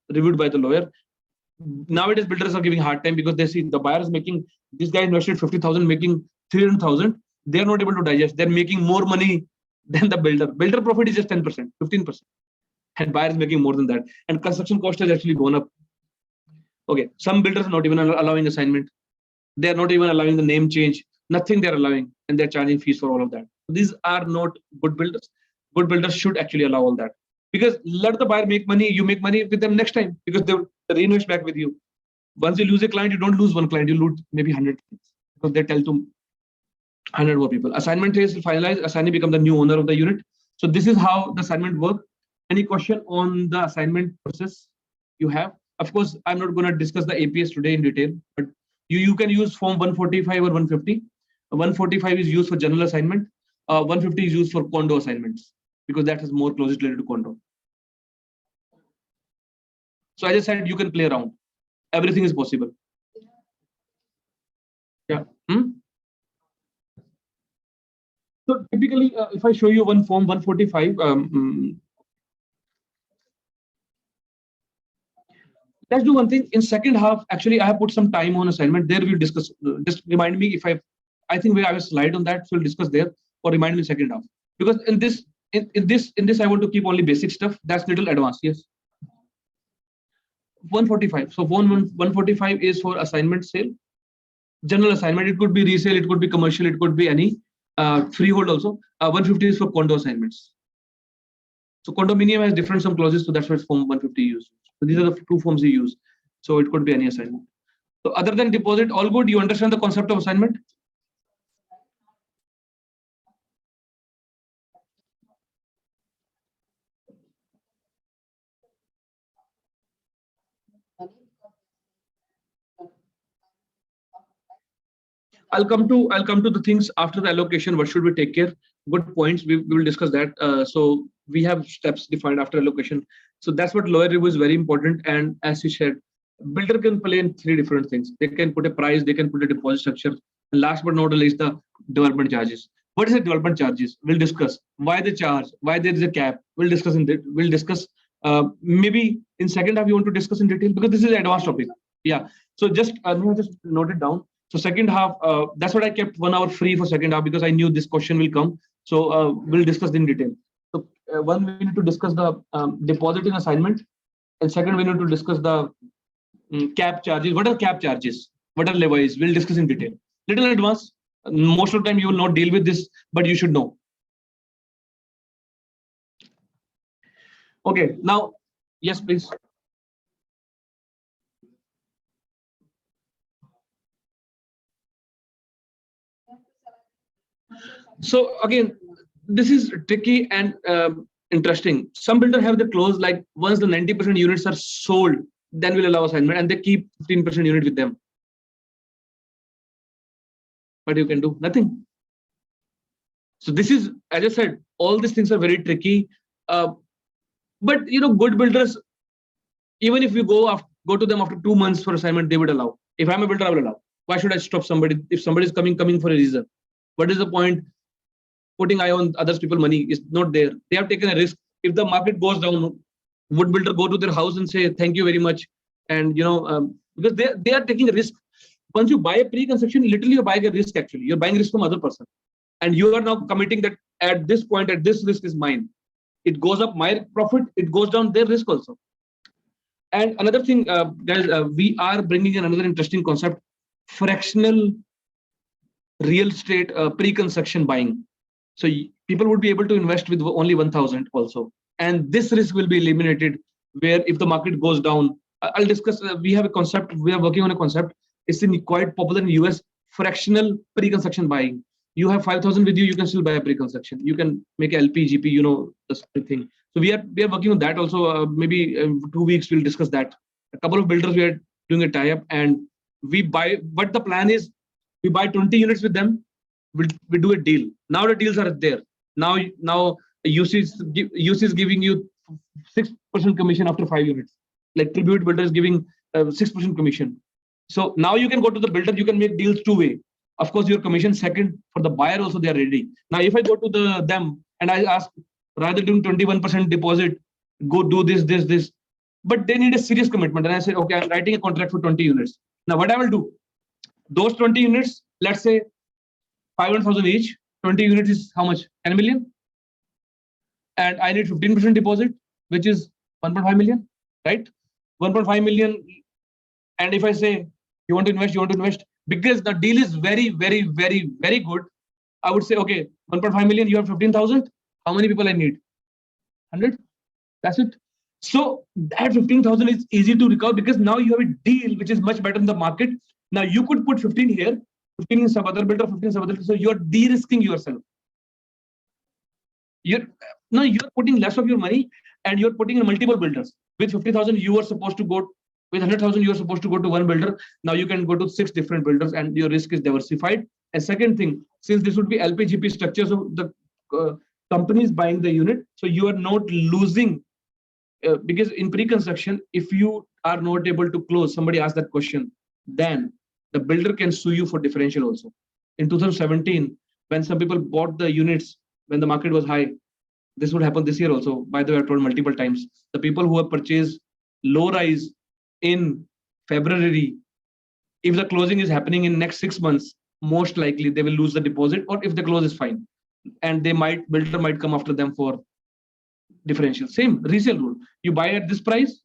reviewed by the lawyer. Nowadays, builders are giving hard time because they see the buyer is making, this guy invested 50,000, making 300,000. They're not able to digest. They're making more money than the builder. Builder profit is just 10%, 15%. and buyer is making more than that, and construction cost has actually gone up. Okay, some builders are not even allowing assignment. They are not even allowing the name change. Nothing they're allowing, and they're charging fees for all of that. These are not good builders. Good builders should actually allow all that, because let the buyer make money. You make money with them next time because they'll reinvest back with you. Once you lose a client, you don't lose one client, you lose maybe 100 clients because they tell to 100 more people. Assignment is finalized, assignee become the new owner of the unit. So this is how the assignment works. Any question on the assignment process you have? Of course, I'm not going to discuss the APS today in detail, but you can use form 145 or 150. 145 is used for general assignment. 150 is used for condo assignments because that is more closely related to condo. So I just said you can play around. Everything is possible. Yeah. So typically, if I show you one form 145, let's do one thing. In second half, actually, I have put some time on assignment. There we'll discuss. Just remind me if I think we have a slide on that. So we'll discuss there, or remind me in second half. Because in this, I want to keep only basic stuff. That's little advanced. Yes. 145. So 145 is for assignment sale. General assignment. It could be resale. It could be commercial. It could be any freehold also. 150 is for condo assignments. So condominium has different some clauses. So that's why it's form 150 used. So these are the two forms you use. So it could be any assignment. So other than deposit, all good. You understand the concept of assignment? I'll come to the things after the allocation. What should we take care? Good points. We will discuss that. So we have steps defined after allocation. So that's what lawyer review is very important. And as you said, builder can play in three different things. They can put a price. They can put a deposit structure. And last but not least, the development charges. What is the development charges? We'll discuss why they charge, why there is a cap. We'll discuss in that. We'll discuss maybe in second half you want to discuss in detail because this is an advanced topic. Yeah. So just note it down. So second half, that's what I kept 1 hour free for second half because I knew this question will come. So we'll discuss in detail. So one, we need to discuss the deposit in assignment. And second, we need to discuss the cap charges. What are cap charges? What are levies? We'll discuss in detail. Little advanced. Most of the time you will not deal with this, but you should know. Okay, now, yes, please. So again, this is tricky and interesting. Some builders have the clause like once the 90% units are sold, then we'll allow assignment, and they keep 15% unit with them. What you can do? Nothing. So this is, as I said, all these things are very tricky. But you know, good builders, even if we go to them after 2 months for assignment, they would allow. If I'm a builder, I will allow. Why should I stop somebody? If somebody is coming for a reason, what is the point? Putting eye on others people money is not there. They have taken a risk. If the market goes down, would builder go to their house and say thank you very much? And you know, because they are taking a risk. Once you buy a pre-construction, literally you're buying a risk. Actually, you're buying risk from other person, and you are now committing that at this point, at this risk is mine. It goes up my profit. It goes down their risk also. And another thing, guys, we are bringing in another interesting concept: fractional real estate pre-construction buying. So people would be able to invest with only 1,000 also. And this risk will be eliminated where if the market goes down, I'll discuss, we have a concept, we are working on a concept. It's quite popular in US, fractional pre-construction buying. You have 5,000 with you, you can still buy a pre-construction. You can make a LP, GP, you know, this thing. So we are working on that also. Maybe 2 weeks, we'll discuss that. A couple of builders, we are doing a tie-up and we buy, but the plan is we buy 20 units with them. We do a deal. Now the deals are there. Now UC is giving you 6% commission after 5 units. Like Tribute Builder is giving 6% commission. So now you can go to the builder. You can make deals 2-way. Of course, your commission second for the buyer also they are ready. Now if I go to them and I ask rather than 21% deposit, go do this, but they need a serious commitment. And I say okay, I'm writing a contract for 20 units. Now what I will do? Those 20 units, let's say 500,000 each, 20 units is how much? 10 million. And I need 15% deposit which is 1.5 million, right? 1.5 million. And if I say you want to invest, because the deal is very, very, very, very good, I would say, okay, 1.5 million, you have 15,000. How many people I need? 100. That's it. So that 15,000 is easy to recover because now you have a deal which is much better in the market. Now you could put 15 here, 15 in some other builder, 15 in some other. So you're de-risking yourself. You're putting less of your money and you're putting in multiple builders. With 50,000, you were supposed to go. With 100,000, you are supposed to go to one builder. Now you can go to 6 different builders and your risk is diversified. And second thing, since this would be LPGP structure, so the company is buying the unit, so you are not losing. Because in pre-construction, if you are not able to close, somebody asked that question, then the builder can sue you for differential also. In 2017, when some people bought the units, when the market was high, this would happen this year also. By the way, I've told multiple times, the people who have purchased low rise in February, if the closing is happening in next 6 months, most likely they will lose the deposit, or if the close is fine, and builder might come after them for differential. Same resale rule. You buy at this price.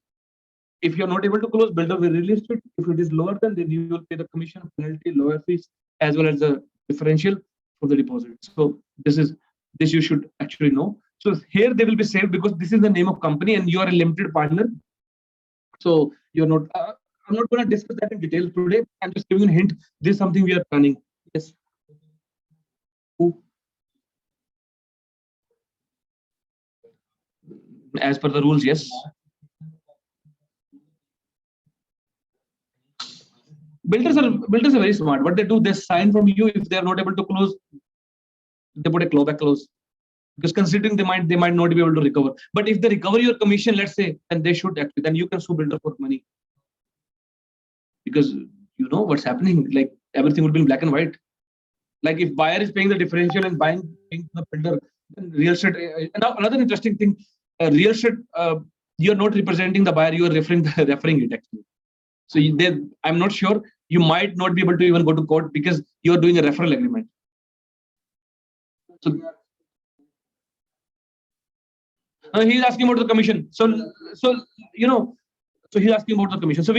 If you're not able to close, builder will release it. If it is lower, then you will pay the commission, penalty, lower fees, as well as the differential for the deposit. So this you should actually know. So here they will be saved because this is the name of company and you are a limited partner. So you're not. I'm not going to discuss that in detail today. I'm just giving a hint. This is something we are planning. Yes. As per the rules, yes. Builders are very smart. What they do, they sign from you. If they are not able to close, they put a clawback clause. Because considering they might not be able to recover. But if they recover your commission, let's say, then they should actually, then you can sue builder for money. Because you know what's happening, like everything will be in black and white. Like if buyer is paying the differential and paying the builder, then real estate. And now another interesting thing, real estate, you're not representing the buyer, you are referring it actually. So I'm not sure, you might not be able to even go to court because you're doing a referral agreement. So he's asking about the commission. So he's asking about the commission. So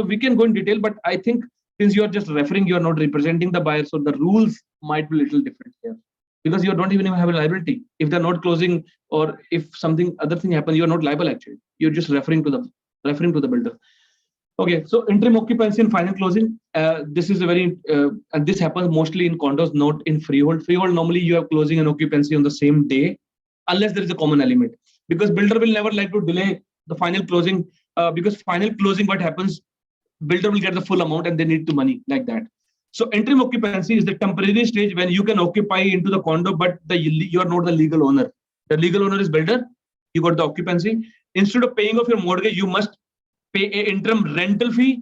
we can go in detail, but I think since you are just referring, you are not representing the buyer. So the rules might be a little different here because you don't even have a liability. If they're not closing or if other thing happens, you're not liable actually. You're just referring to the builder. Okay, so interim occupancy and final closing. This is a very and this happens mostly in condos, not in freehold. Freehold normally you have closing and occupancy on the same day, unless there is a common element. Because builder will never like to delay the final closing. Because final closing, what happens? Builder will get the full amount and they need the money like that. So interim occupancy is the temporary stage when you can occupy into the condo, but you are not the legal owner. The legal owner is builder. You got the occupancy. Instead of paying off your mortgage, you must pay an interim rental fee,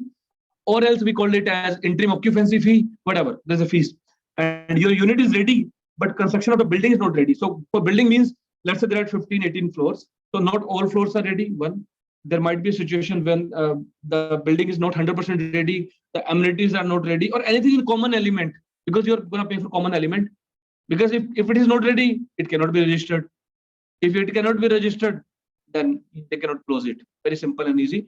or else we call it as interim occupancy fee, whatever, there's a fees. And your unit is ready, but construction of the building is not ready. So for building means, let's say there are 15, 18 floors. So not all floors are ready. One, there might be a situation when the building is not 100% ready, the amenities are not ready, or anything in common element, because you're going to pay for common element. Because if it is not ready, it cannot be registered. If it cannot be registered, then they cannot close it. Very simple and easy.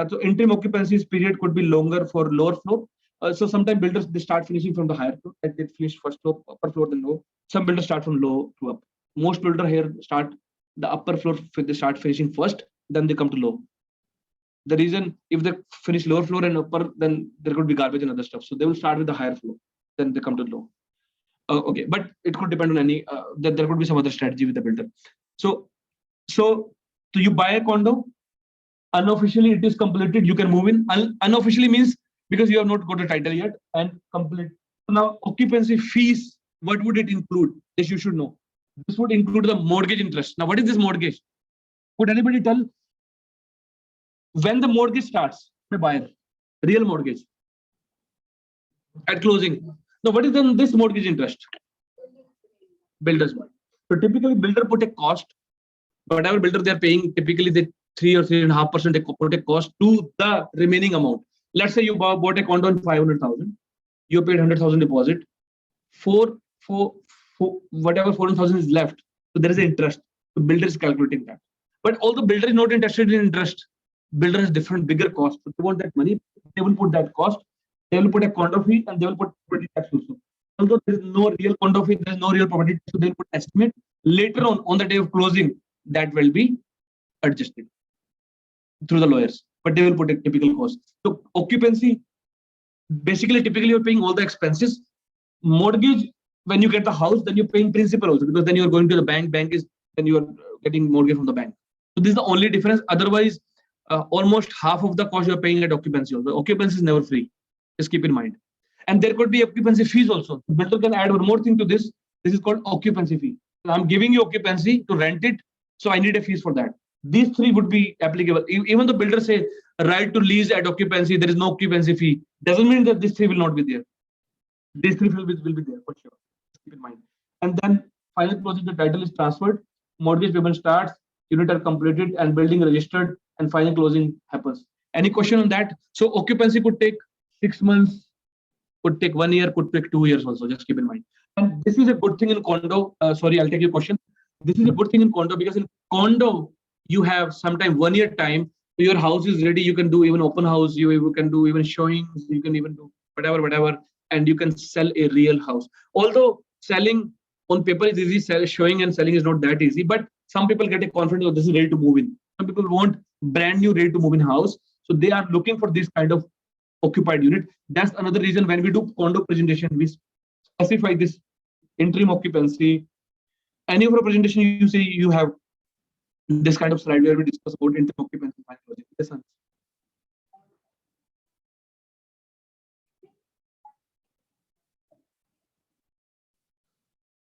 So interim occupancy period could be longer for lower floor. So sometimes builders, they start finishing from the higher floor, like they finish first floor, upper floor, then low. Some builders start from low to up. Most builders here start the upper floor, they start finishing first, then they come to low. The reason, if they finish lower floor and upper, then there could be garbage and other stuff. So they will start with the higher floor, then they come to low. Okay, but it could depend on any, there could be some other strategy with the builder. So you buy a condo, unofficially it is completed, you can move in. Unofficially means because you have not got a title yet, and complete. Now occupancy fees, what would it include? This you should know. This would include the mortgage interest. Now what is this mortgage? Could anybody tell when the mortgage starts? The buyer, real mortgage at closing. Now what is then this mortgage interest? Builder's money. So typically builder put a cost, whatever builder they are paying, typically they 3 or 3.5% they put a cost to the remaining amount. Let's say you bought a condo in 500,000, you paid 100,000 deposit. For whatever 400,000 is left, so there is an interest. The builder is calculating that. But although builder is not interested in interest, builder has different bigger costs. So they want that money, they will put that cost, they will put a condo fee, and they will put property tax also. Although there is no real condo fee, there is no real property tax, so they will put estimate. Later on the day of closing, that will be adjusted through the lawyers, but they will put a typical cost. So occupancy, basically, typically you're paying all the expenses. Mortgage, when you get the house, then you're paying principal also, because then you're going to the bank. Bank is then you are getting mortgage from the bank. So this is the only difference. Otherwise, almost half of the cost you're paying at occupancy also. Occupancy is never free. Just keep in mind. And there could be occupancy fees also. The builder can add one more thing to this. This is called occupancy fee. So I'm giving you occupancy to rent it, so I need a fees for that. These three would be applicable. Even the builder say right to lease at occupancy, there is no occupancy fee. Doesn't mean that these three will not be there. These three will be there for sure. Keep in mind. And then final closing, the title is transferred, mortgage payment starts, unit are completed, and building registered, and final closing happens. Any question on that? So occupancy could take 6 months, could take 1 year, could take 2 years also. Just keep in mind. And this is a good thing in condo. Sorry, I'll take your question. This is a good thing in condo, because in condo you have sometime 1 year time. Your house is ready. You can do even open house. You can do even showings. You can even do whatever, and you can sell a real house. Although selling on paper is easy, showing and selling is not that easy. But some people get a confidence of this is ready to move in. Some people want brand new, ready to move in house. So they are looking for this kind of occupied unit. That's another reason when we do condo presentation, we specify this interim occupancy. Any of our presentation you see, you have this kind of slide where we discuss about interim occupancy. Yes, sir.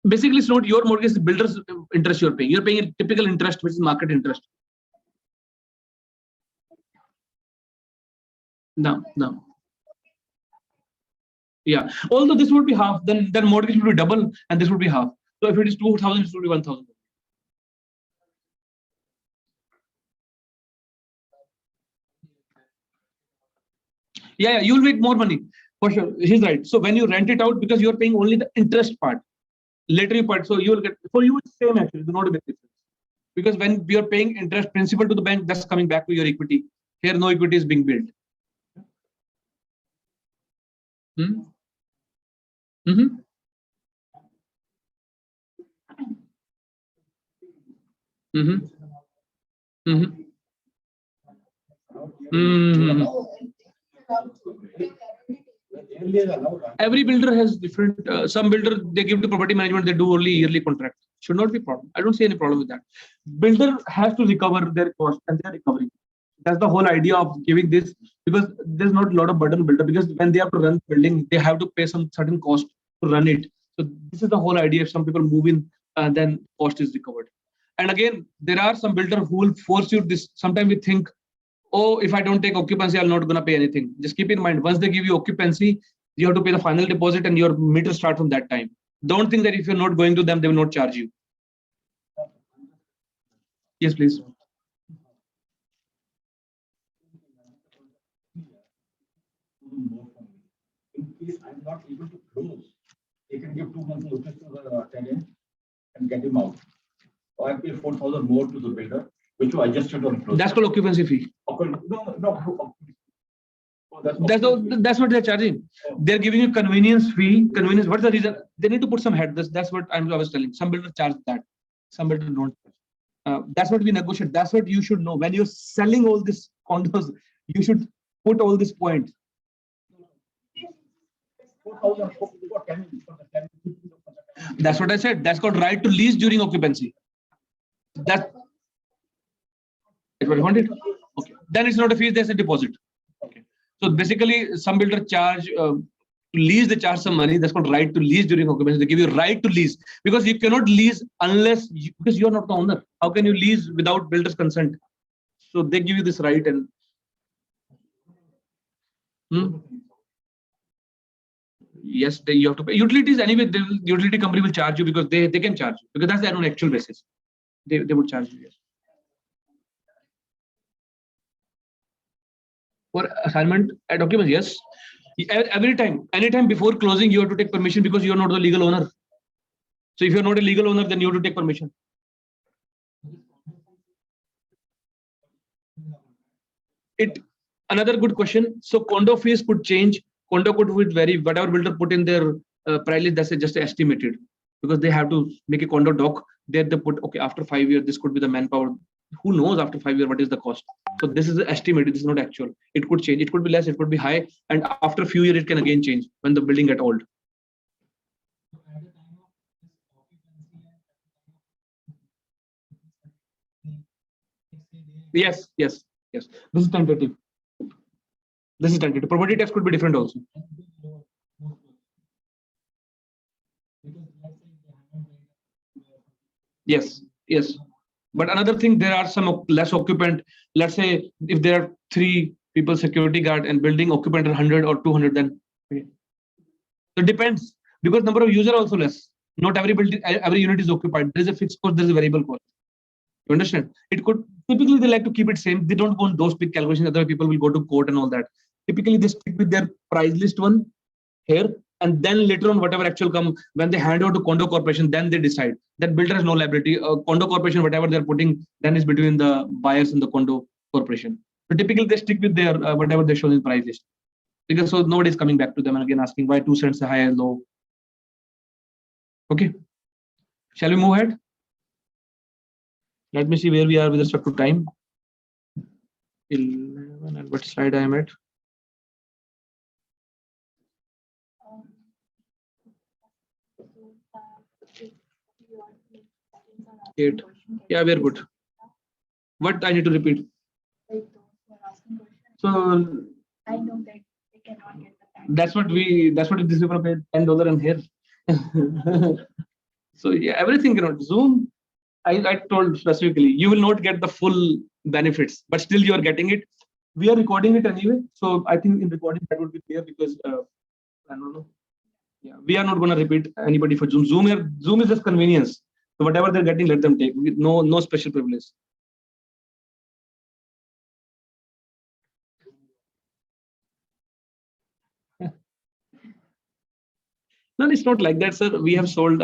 Basically, it's not your mortgage, the builder's interest you're paying. You're paying a typical interest, which is market interest. No. Yeah. Although this would be half, then mortgage will be double, and this would be half. So if it is 2,000, it will be 1,000. Yeah, you'll make more money for sure. He's right. So when you rent it out, because you're paying only the interest part, later part, so you will get, for you it's same actually, not a big difference. Because when you're paying interest principal to the bank, that's coming back to your equity. Here, no equity is being built. Every builder has different. Some builder, they give to property management, they do only yearly contract. Should not be problem. I don't see any problem with that. Builder has to recover their cost, and they are recovering. That's the whole idea of giving this, because there's not a lot of burden builder, because when they have to run the building, they have to pay some certain cost to run it. So this is the whole idea. If some people move in, then cost is recovered. And again, there are some builders who will force you this. Sometimes we think, oh, if I don't take occupancy, I'm not going to pay anything. Just keep in mind, once they give you occupancy, you have to pay the final deposit, and your meter start from that time. Don't think that if you're not going to them, they will not charge you. Yes, please. In case I'm not able to close, they can give 2 months notice to the tenant and get him out. Or I pay 4,000 more to the builder, which was adjusted on close. That's called occupancy fee. No. Oh, that's what they're charging. Oh. They're giving you convenience fee. Convenience. What's the reason? They need to put some head. That's what I was telling. Some builders charge that. Some builders don't. That's what we negotiate. That's what you should know. When you're selling all these condos, you should put all these points. That's what I said. That's called right to lease during occupancy. That's what you wanted. Okay. Then it's not a fee. There's a deposit. Okay. So basically, some builder charge to lease. They charge some money. That's called right to lease during occupancy. They give you right to lease, because you cannot lease unless because you are not the owner. How can you lease without builder's consent? So they give you this right. And yes, you have to pay utilities anyway. The utility company will charge you, because they can charge you, because that's their own actual basis. They would charge you. Yes. For assignment at documents, yes. Every time, anytime before closing, you have to take permission, because you are not the legal owner. So if you're not a legal owner, then you have to take permission. Another good question. So condo fees could change. Condo could vary. Whatever builder put in their price list, that's just estimated, because they have to make a condo doc. There they put, okay, after 5 years, this could be the manpower. Who knows after 5 years what is the cost? So this is estimated. This is not actual. It could change. It could be less. It could be high. And after a few years, it can again change when the building get old. Yes. This is tentative. Property tax could be different also. Yes. But another thing, there are some less occupant. Let's say if there are 3 people, security guard, and building occupant are 100 or 200, then so it depends, because number of user also less. Not every building, every unit is occupied. There is a fixed cost. There is a variable cost. You understand? It could typically they like to keep it same. They don't want those big calculations. Other people will go to court and all that. Typically they stick with their price list one here, and then later on whatever actual come when they hand over to condo corporation, then they decide that builder has no liability. Condo corporation, whatever they're putting, then is between the buyers and the condo corporation. So typically they stick with their whatever they show in price list, because so nobody is coming back to them and again asking why 2 cents high and low. Okay, shall we move ahead? Let me see where we are with respect to time. 11, and what slide I am at? Eight. Yeah, we are good. What I need to repeat? So I know that they cannot get the tax. that's what this people pay $10 in here. So yeah, everything cannot. Zoom, I told specifically, you will not get the full benefits, but still you are getting it. We are recording it anyway, so I think in recording that would be clear, because I don't know. Yeah, we are not going to repeat anybody for Zoom. Zoom is just convenience. So whatever they're getting, let them take. No special privilege. No, it's not like that, sir. We have sold.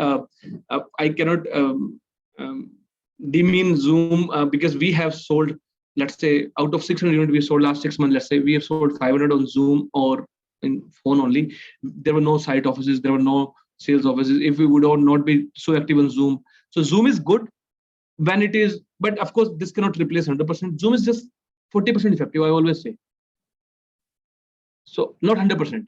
I cannot demean Zoom because we have sold. Let's say out of 600 units we sold last 6 months. Let's say we have sold 500 on Zoom or in phone only. There were no site offices. There were no sales offices. If we would not be so active on Zoom, so Zoom is good when it is. But of course, this cannot replace 100%. Zoom is just 40% effective. I always say. So not 100%.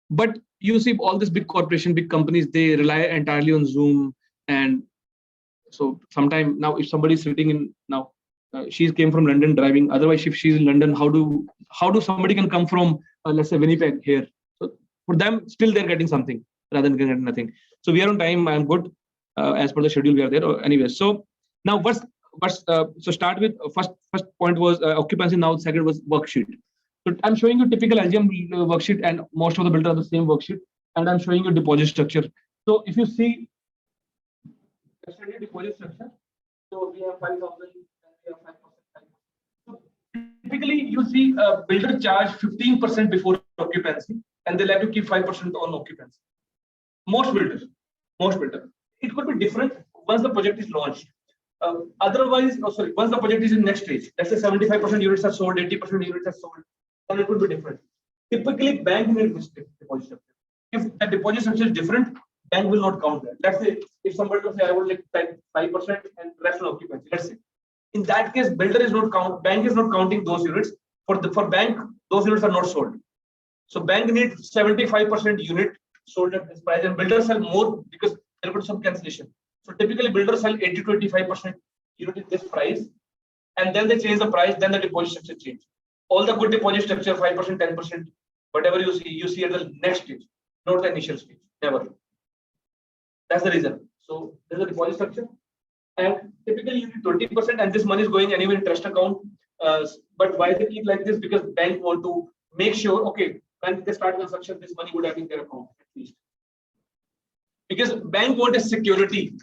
But you see all these big corporation, big companies, they rely entirely on Zoom. And so sometime now, if somebody is sitting in now, she came from London driving. Otherwise, if she's in London, how do somebody can come from let's say Winnipeg here? So for them, still they're getting something rather than getting nothing. So we are on time. I'm good as per the schedule. We are there anyway. So now so start with first point was occupancy. Now second was worksheet. So I'm showing you typical LGM worksheet, and most of the builders are the same worksheet. And I'm showing you deposit structure. So if you see deposit structure, so we have 5,000 and we have 5%. So typically, you see builder charge 15% before occupancy, and they like to keep 5% on occupancy. Most builders. It could be different once the project is launched. Otherwise, once the project is in next stage, let's say 75% units are sold, 80% units are sold, then it would be different. Typically, bank needs deposit structure. If the deposit structure is different, bank will not count that. Let's say if somebody will say I would like 5% and rest on occupancy. Let's say in that case, builder is not bank is not counting those units. For bank, those units are not sold. So bank needs 75% unit sold at this price, and builders sell more because there could be some cancellation. So typically, builders sell 80 to 85% unit at this price, and then they change the price. Then the deposit structure change. All the good deposit structure, 5%, 10%, whatever you see at the next stage, not the initial stage. Never. That's the reason. So there's a deposit structure, and typically you need 20%, and this money is going anywhere in trust account. But why they keep like this? Because bank want to make sure, okay, when they start construction, this money would have in their account at least. Because bank want a security.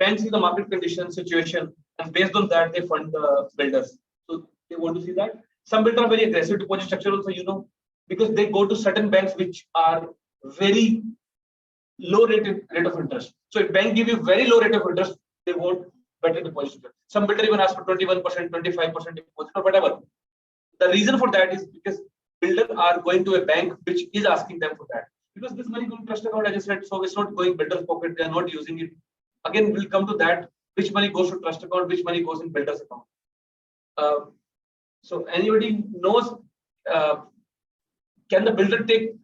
Bank see the market condition, situation, and based on that they fund the builders. So they want to see that. Some builders are very aggressive deposit structure also, because they go to certain banks which are very low rate of interest. So if bank give you very low rate of interest, they want better deposit structure. Some builder even ask for 21%, 25% deposit or whatever. The reason for that is because builders are going to a bank which is asking them for that. Because this money goes to trust account, as I said, so it's not going builder's pocket, they are not using it. Again, we'll come to that, which money goes to trust account, which money goes in builder's account. So anybody knows, can the builder take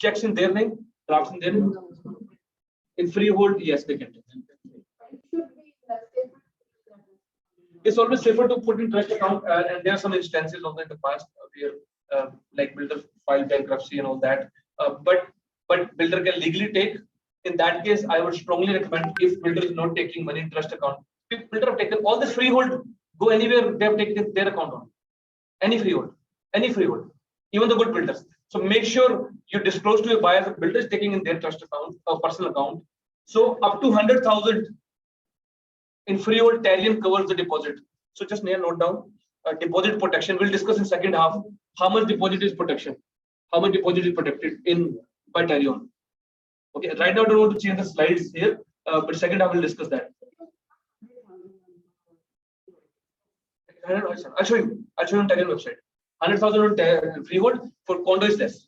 checks in their name, drafts in their name? In freehold, yes, they can. It's always safer to put in trust account, and there are some instances also in the past where like builder filed bankruptcy and all that. But builder can legally take. In that case, I would strongly recommend, if builder is not taking money in trust account, if builder have taken all this freehold, go anywhere they have taken their account on. Any freehold, even the good builders. So make sure you disclose to your buyers that builder is taking in their trust account or personal account. So up to 100,000 in freehold, Tarion covers the deposit. So just note down deposit protection. We'll discuss in second half how much deposit is protection, how much deposit is protected in by Tarion. Okay, right now I don't want to change the slides here, but second half we'll discuss that. I'll show you on Tarion website. 100,000 on freehold, for condo is less.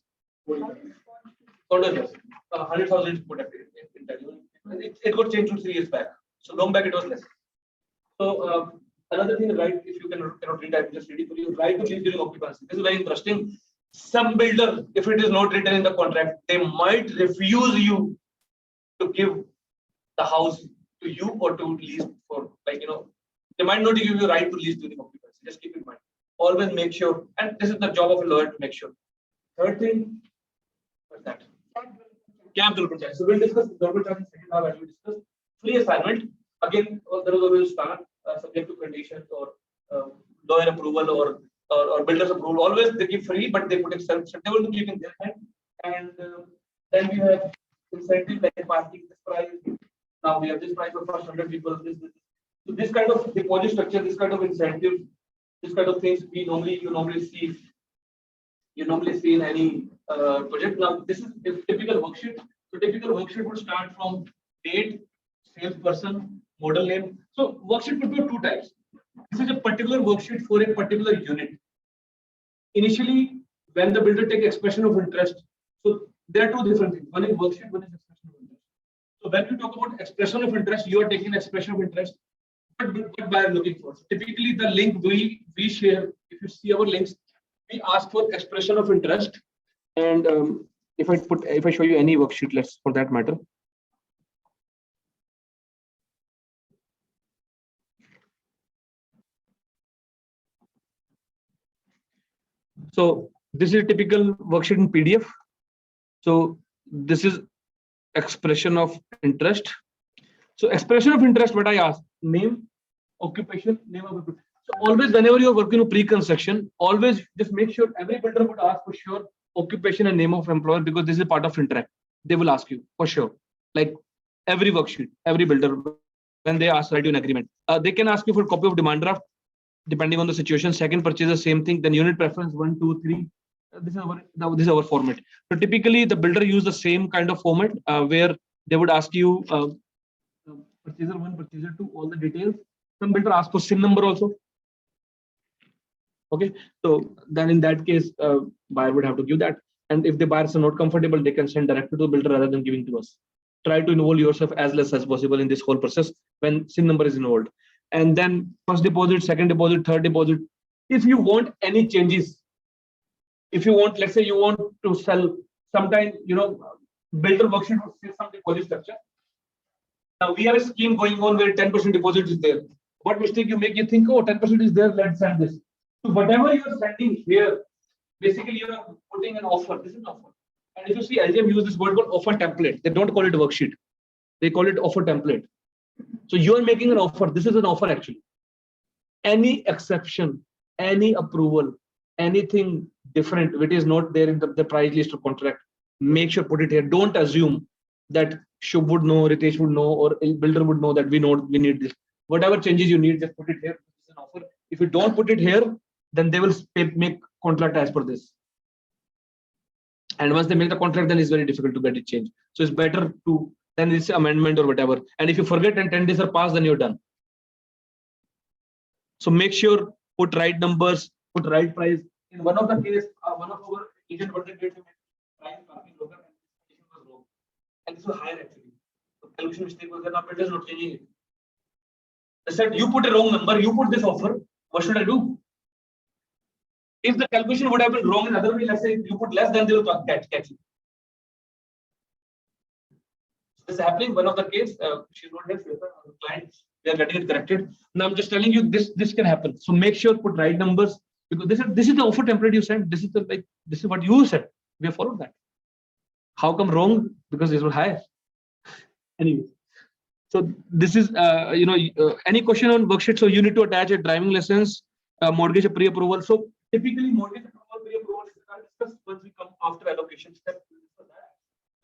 Condo is less. 100,000 is protected in Tarion. It got changed 2-3 years back. So long back it was less. So another thing, right? If you cannot read, I'm just reading for you. Right to lease during occupancy. This is very interesting. Some builder, if it is not written in the contract, they might refuse you to give the house to you or to lease for, like, they might not give you right to lease during occupancy. Just keep in mind. Always make sure, and this is the job of a lawyer to make sure. Third thing, what's that? Camp development charge. So we'll discuss development charge in second half as we discuss. Free assignment. Again, there is always start subject to conditions or lawyer approval or builder's approval. Always they give free, but they put acceptable to keep in their hand. And then we have incentive like parking this price. Now we have this price for first 100 people. So this kind of deposit structure, this kind of incentive, this kind of things you normally see in any project. Now this is a typical worksheet. So typical worksheet would start from date, salesperson, model name. So worksheet could be of two types. This is a particular worksheet for a particular unit. Initially, when the builder takes expression of interest, so there are two different things. One is worksheet, one is expression of interest. So when we talk about expression of interest, you are taking expression of interest. What buyer looking for? So typically, the link we share, if you see our links, we ask for expression of interest. And if I show you any worksheet, let's for that matter. So this is a typical worksheet in PDF. So this is expression of interest. So expression of interest, what I ask, name, occupation, name of occupation. So always whenever you are working on pre-construction, always just make sure every builder would ask for sure occupation and name of employer, because this is part of contract. They will ask you for sure. Like every worksheet, every builder, when they ask, write you an agreement. They can ask you for a copy of demand draft, depending on the situation. Second purchase, the same thing. Then unit preference 1, 2, 3. This is our format. So typically the builder use the same kind of format where they would ask you purchaser 1, purchaser 2, all the details. Some builder ask for SIN number also. Okay, so then in that case, buyer would have to give that. And if the buyers are not comfortable, they can send directly to the builder rather than giving to us. Try to involve yourself as less as possible in this whole process when SIN number is involved. And then first deposit, second deposit, third deposit. If you want any changes, if you want, let's say you want to sell, sometime, builder worksheet would say some deposit structure. Now we have a scheme going on where 10% deposit is there. What mistake you make? You think, oh, 10% is there, let's send this. So whatever you are sending here, basically you are putting an offer. This is an offer. And if you see, LGM use this word called offer template. They don't call it a worksheet. They call it offer template. So you are making an offer. This is an offer actually. Any exception, any approval, anything different which is not there in the price list or contract, make sure put it here. Don't assume that Shubh would know, Ritesh would know, or a builder would know that we need this. Whatever changes you need, just put it here. This is an offer. If you don't put it here, then they will make contract as per this. And once they make the contract, then it's very difficult to get it changed. So it's better to then it's amendment or whatever. And if you forget and 10 days are passed, then you're done. So make sure put right numbers, put right price. In one of the case, one of our agent what they did, they made price parking broker and this was wrong. And this was higher actually. The calculation mistake was there. Now builder is not changing it. They said you put a wrong number, you put this offer. What should I do? If the calculation would have been wrong in other way, let's say you put less, then they will catch you. This is happening. One of the case, she's not here, client, they are getting it corrected. Now I'm just telling you this can happen. So make sure put right numbers because this is the offer template you sent. This is what you said. We have followed that. How come wrong? Because this was higher. Anyway, so this is any question on worksheet. So you need to attach a driving license, mortgage pre-approval. So typically mortgage approval pre-approval is discussed once we come after allocation step.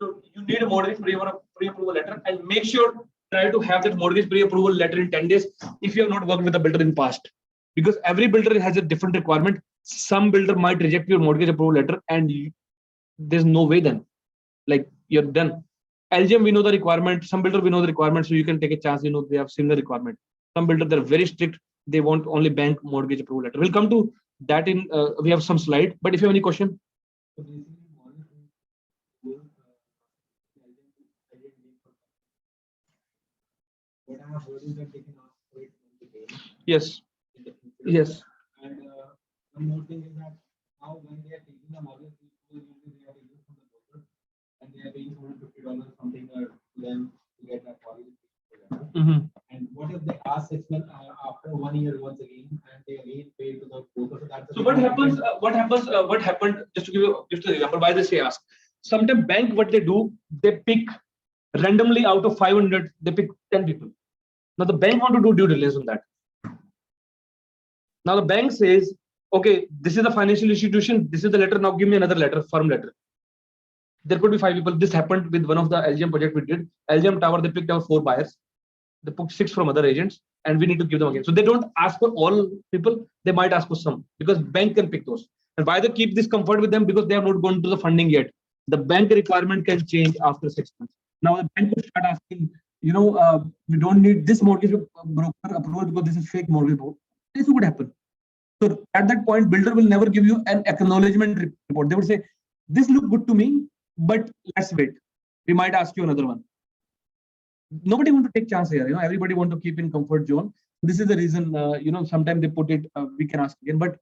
So you need a mortgage pre-approval letter and make sure try to have that mortgage pre-approval letter in 10 days if you have not worked with a builder in past. Because every builder has a different requirement. Some builder might reject your mortgage approval letter and there's no way then. Like you're done. LGM, we know the requirement. Some builder, we know the requirement. So you can take a chance, they have similar requirement. Some builder, they're very strict. They want only bank mortgage approval letter. We'll come to that in, we have some slide, but if you have any question. What I have heard is that they can ask for it from the bank. Yes. Yes. And one more thing is that now when they are taking the mortgage, usually they are taking from the broker and they are paying $250 something to them to get that mortgage. And what if they ask 6 months after 1 year once again and they again pay to the broker? So what happens? What happened? Just to give you just an example, why they say ask. Sometimes bank what they do, they pick randomly out of 500, they pick 10 people. Now the bank want to do due diligence on that. Now the bank says, okay, this is the financial institution, this is the letter, now give me another letter, firm letter. There could be 5 people. This happened with one of the LGM project we did. LGM Tower, they picked out 4 buyers. They put 6 from other agents and we need to give them again. So they don't ask for all people, they might ask for some because bank can pick those. And why they keep this comfort with them? Because they have not gone to the funding yet. The bank requirement can change after 6 months. Now the bank will start asking, we don't need this mortgage broker approval because this is fake mortgage broker. This would happen. So at that point, builder will never give you an acknowledgement report. They would say, this look good to me, but let's wait. We might ask you another one. Nobody want to take chance here. Everybody want to keep in comfort zone. This is the reason, sometimes they put it, we can ask again. But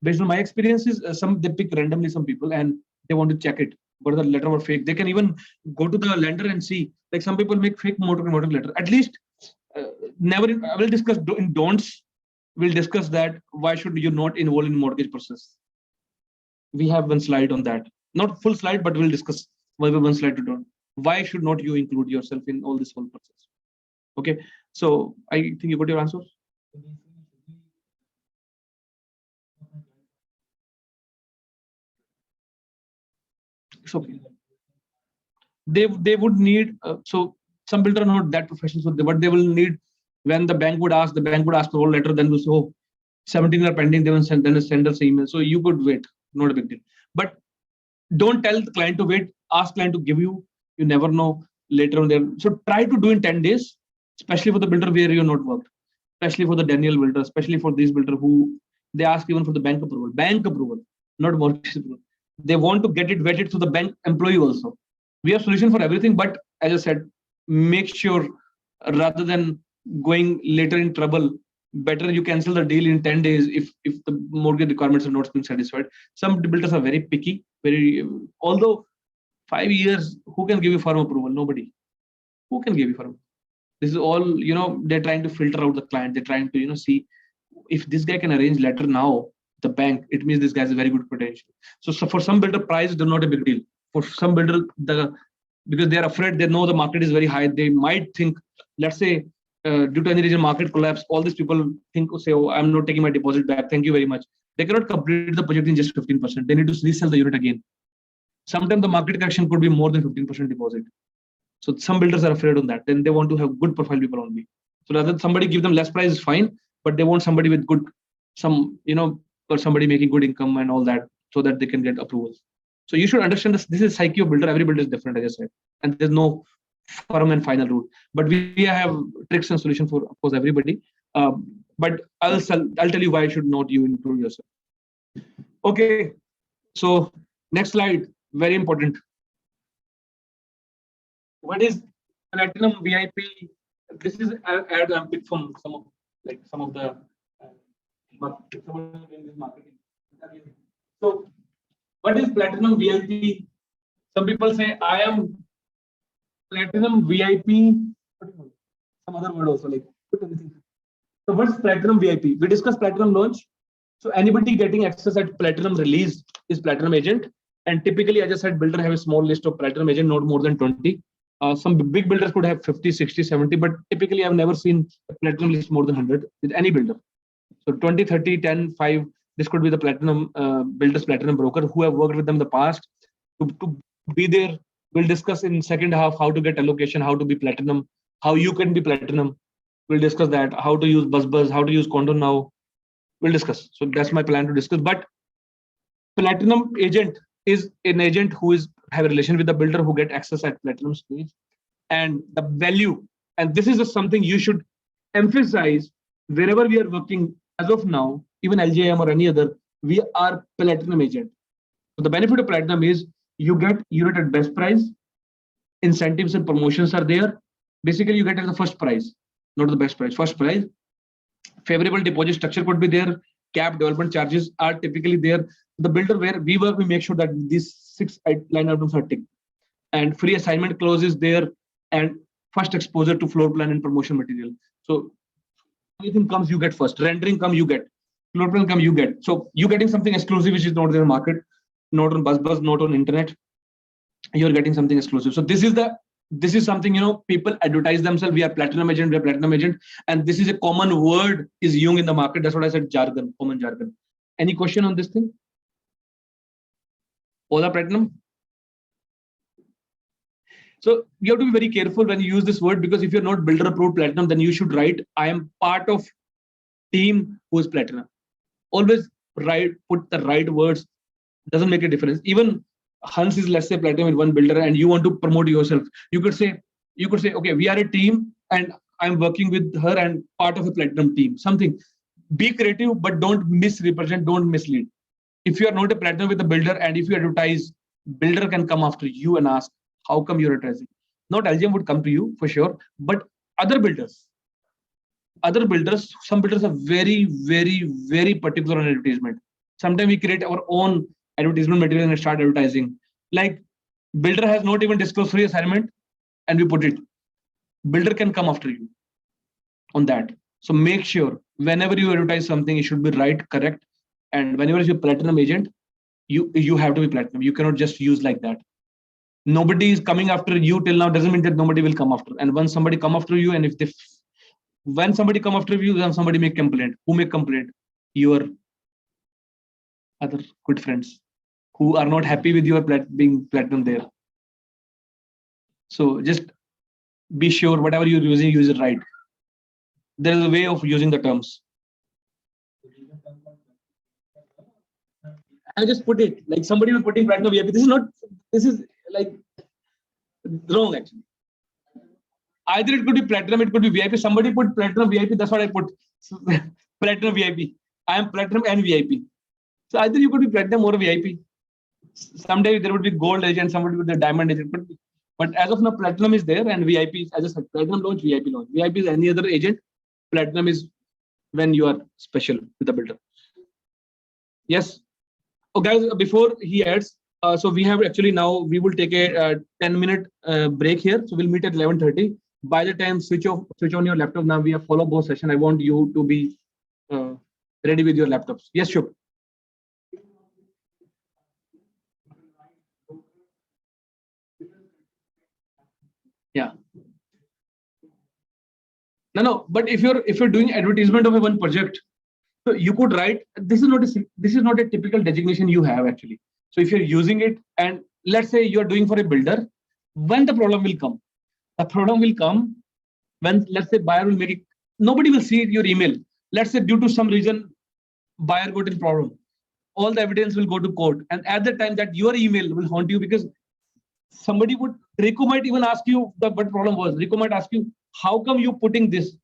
based on my experiences, they pick randomly some people and they want to check it. Whether the letter or fake. They can even go to the lender and see. Like some people make fake mortgage letter. At least never. I will discuss in don'ts. We'll discuss that. Why should you not involve in mortgage process? We have one slide on that. Not full slide, but we'll discuss one slide to don't. Why should not you include yourself in all this whole process? Okay. So I think you got your answers. It's okay. They would need so some builder are not that professional, so what they will need when the bank would ask for whole letter, then we'll say, oh, 17 are pending, they will send us email. So you could wait, not a big deal. But don't tell the client to wait, ask client to give you, you never know later on there. So try to do in 10 days, especially for the builder where you're not worked, especially for the Daniel builder, especially for these builder who they ask even for the bank approval, not mortgage approval. They want to get it vetted through the bank employee also. We have solution for everything, but as I said, make sure rather than going later in trouble, better you cancel the deal in 10 days if the mortgage requirements have not been satisfied. Some builders are very picky, although 5 years, who can give you firm approval? Nobody. Who can give you firm? This is all, they're trying to filter out the client. They're trying to, see if this guy can arrange letter now, the bank, it means this guy has a very good potential. So for some builder, price is not a big deal. For some builder, because they are afraid, they know the market is very high. They might think, let's say, due to any reason market collapse, all these people think, oh, I'm not taking my deposit back. Thank you very much. They cannot complete the project in just 15%. They need to resell the unit again. Sometimes the market correction could be more than 15% deposit. So some builders are afraid of that. Then they want to have good profile people only. So rather than somebody give them less price is fine, but they want somebody with good, or somebody making good income and all that, so that they can get approvals. So you should understand this. This is psyche of builder. Every builder is different, as I said, and there's no firm and final route. But we have tricks and solutions for, of course, everybody. But I'll tell you why should not you include yourself. Okay, so next slide, very important. What is platinum VIP? This is ad I'm picked from some of the someone in this marketing. So what is platinum VIP? Some people say I am platinum VIP. Some other word also like. So what's platinum VIP? We discussed platinum launch. So anybody getting access at platinum release is platinum agent. And typically, I just said builder have a small list of platinum agent, not more than 20. Some big builders could have 50, 60, 70, but typically I've never seen a platinum list more than 100 with any builder. So 20, 30, 10, 5, this could be the platinum builders, platinum broker who have worked with them in the past. To be there, we'll discuss in second half how to get allocation, how to be platinum, how you can be platinum. We'll discuss that, how to use buzz, how to use condo now. We'll discuss. So that's my plan to discuss. But platinum agent is an agent who is have a relation with the builder who get access at platinum stage, and the value. And this is just something you should emphasize wherever we are working as of now, even LJM or any other, we are platinum agent. So the benefit of platinum is you get unit at best price, incentives and promotions are there. Basically, you get at the first price, not the best price, first price. Favorable deposit structure could be there. Cap development charges are typically there. The builder where we work, we make sure that these 6 line items are ticked. And free assignment clause is there. And first exposure to floor plan and promotion material. So anything comes, you get first. Rendering come, you get. Floor plan come, you get. So you're getting something exclusive which is not in the market, not on buzz, not on internet. You're getting something exclusive. So this is something, people advertise themselves. We are platinum agent, and this is a common word is used in the market. That's what I said, jargon, common jargon. Any question on this thing? All are platinum. So you have to be very careful when you use this word, because if you're not builder approved platinum, then you should write, I am part of team who is platinum. Always put the right words. Doesn't make a difference. Even Hans is, let's say, platinum in one builder, and you want to promote yourself. You could say, okay, we are a team and I'm working with her and part of a platinum team. Something. Be creative, but don't misrepresent, don't mislead. If you are not a platinum with a builder, and if you advertise, builder can come after you and ask, how come you're advertising? Not LGM would come to you for sure, but other builders, some builders are very, very, very particular on advertisement. Sometimes we create our own advertisement material and start advertising. Like builder has not even disclosed free assignment and we put it. Builder can come after you on that. So make sure whenever you advertise something, it should be right, correct. And whenever you're platinum agent, you have to be platinum. You cannot just use like that. Nobody is coming after you till now doesn't mean that nobody will come after. And once somebody come after you, and when somebody come after you, then somebody make complaint. Who make complaint? Your other good friends who are not happy with your being platinum there. So just be sure whatever you're using, use it right. There is a way of using the terms. I just put it like somebody was putting platinum VIP. This is like wrong actually. Either it could be platinum, it could be VIP. Somebody put platinum VIP. That's what I put. Platinum VIP. I am platinum and VIP. So either you could be platinum or VIP. Someday there would be gold agent, somebody with the diamond agent. But as of now, platinum is there and VIP is, as I said, platinum launch, VIP launch. VIP is any other agent. Platinum is when you are special with the builder. Yes. Oh, guys, before he adds, so we have actually now, we will take a 10-minute break here. So we'll meet at 11:30. By the time switch on your laptop, now we have follow-up session. I want you to be ready with your laptops. Yes, sure. Yeah. No. But if you're doing advertisement of a one project, so you could write. This is not a typical designation you have actually. So if you're using it, and let's say you're doing for a builder, when the problem will come? The problem will come when, let's say, buyer will make it. Nobody will see your email. Let's say due to some reason, buyer got in problem. All the evidence will go to court, and at the time that your email will haunt you, because somebody Rico might even ask you what problem was. Rico might ask you, how come you putting this?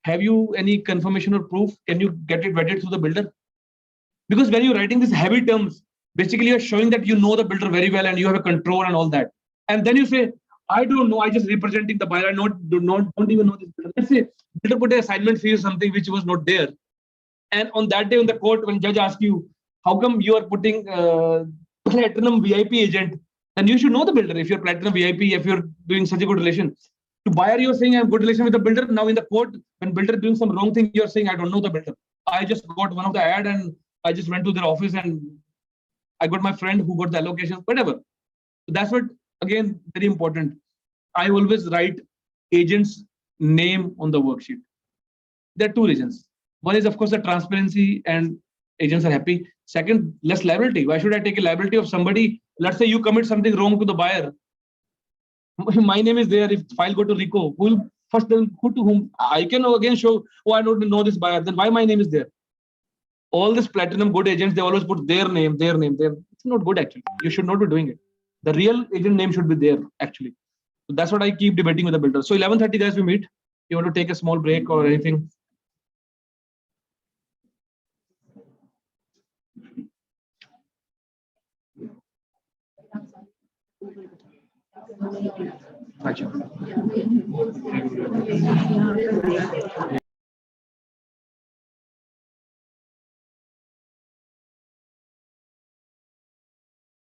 Have you any confirmation or proof? Can you get it vetted through the builder? Because when you're writing these heavy terms, basically you're showing that you know the builder very well and you have a control and all that. And then you say, I don't know, I just representing the buyer. I don't even know this builder. Let's say builder put an assignment fee or something which was not there. And on that day in the court, when judge asks you, how come you are putting platinum VIP agent? Then you should know the builder. If you're platinum VIP, if you're doing such a good relation. To buyer, you're saying I have good relation with the builder. Now in the court, when builder doing some wrong thing, you're saying I don't know the builder. I just got one of the ad and I just went to their office and I got my friend who got the allocation, whatever. So that's what, again, very important. I always write agent's name on the worksheet. There are two reasons. One is, of course, the transparency and agents are happy. Second, less liability. Why should I take a liability of somebody? Let's say you commit something wrong to the buyer. My name is there. If file go to RICO, who will first then who to whom? I can again show, oh, I don't know this buyer. Then why my name is there? All this platinum good agents, they always put their name. It's not good actually. You should not be doing it. The real agent name should be there actually. So that's what I keep debating with the builder. So 11:30 guys, we meet. You want to take a small break or anything? Gotcha.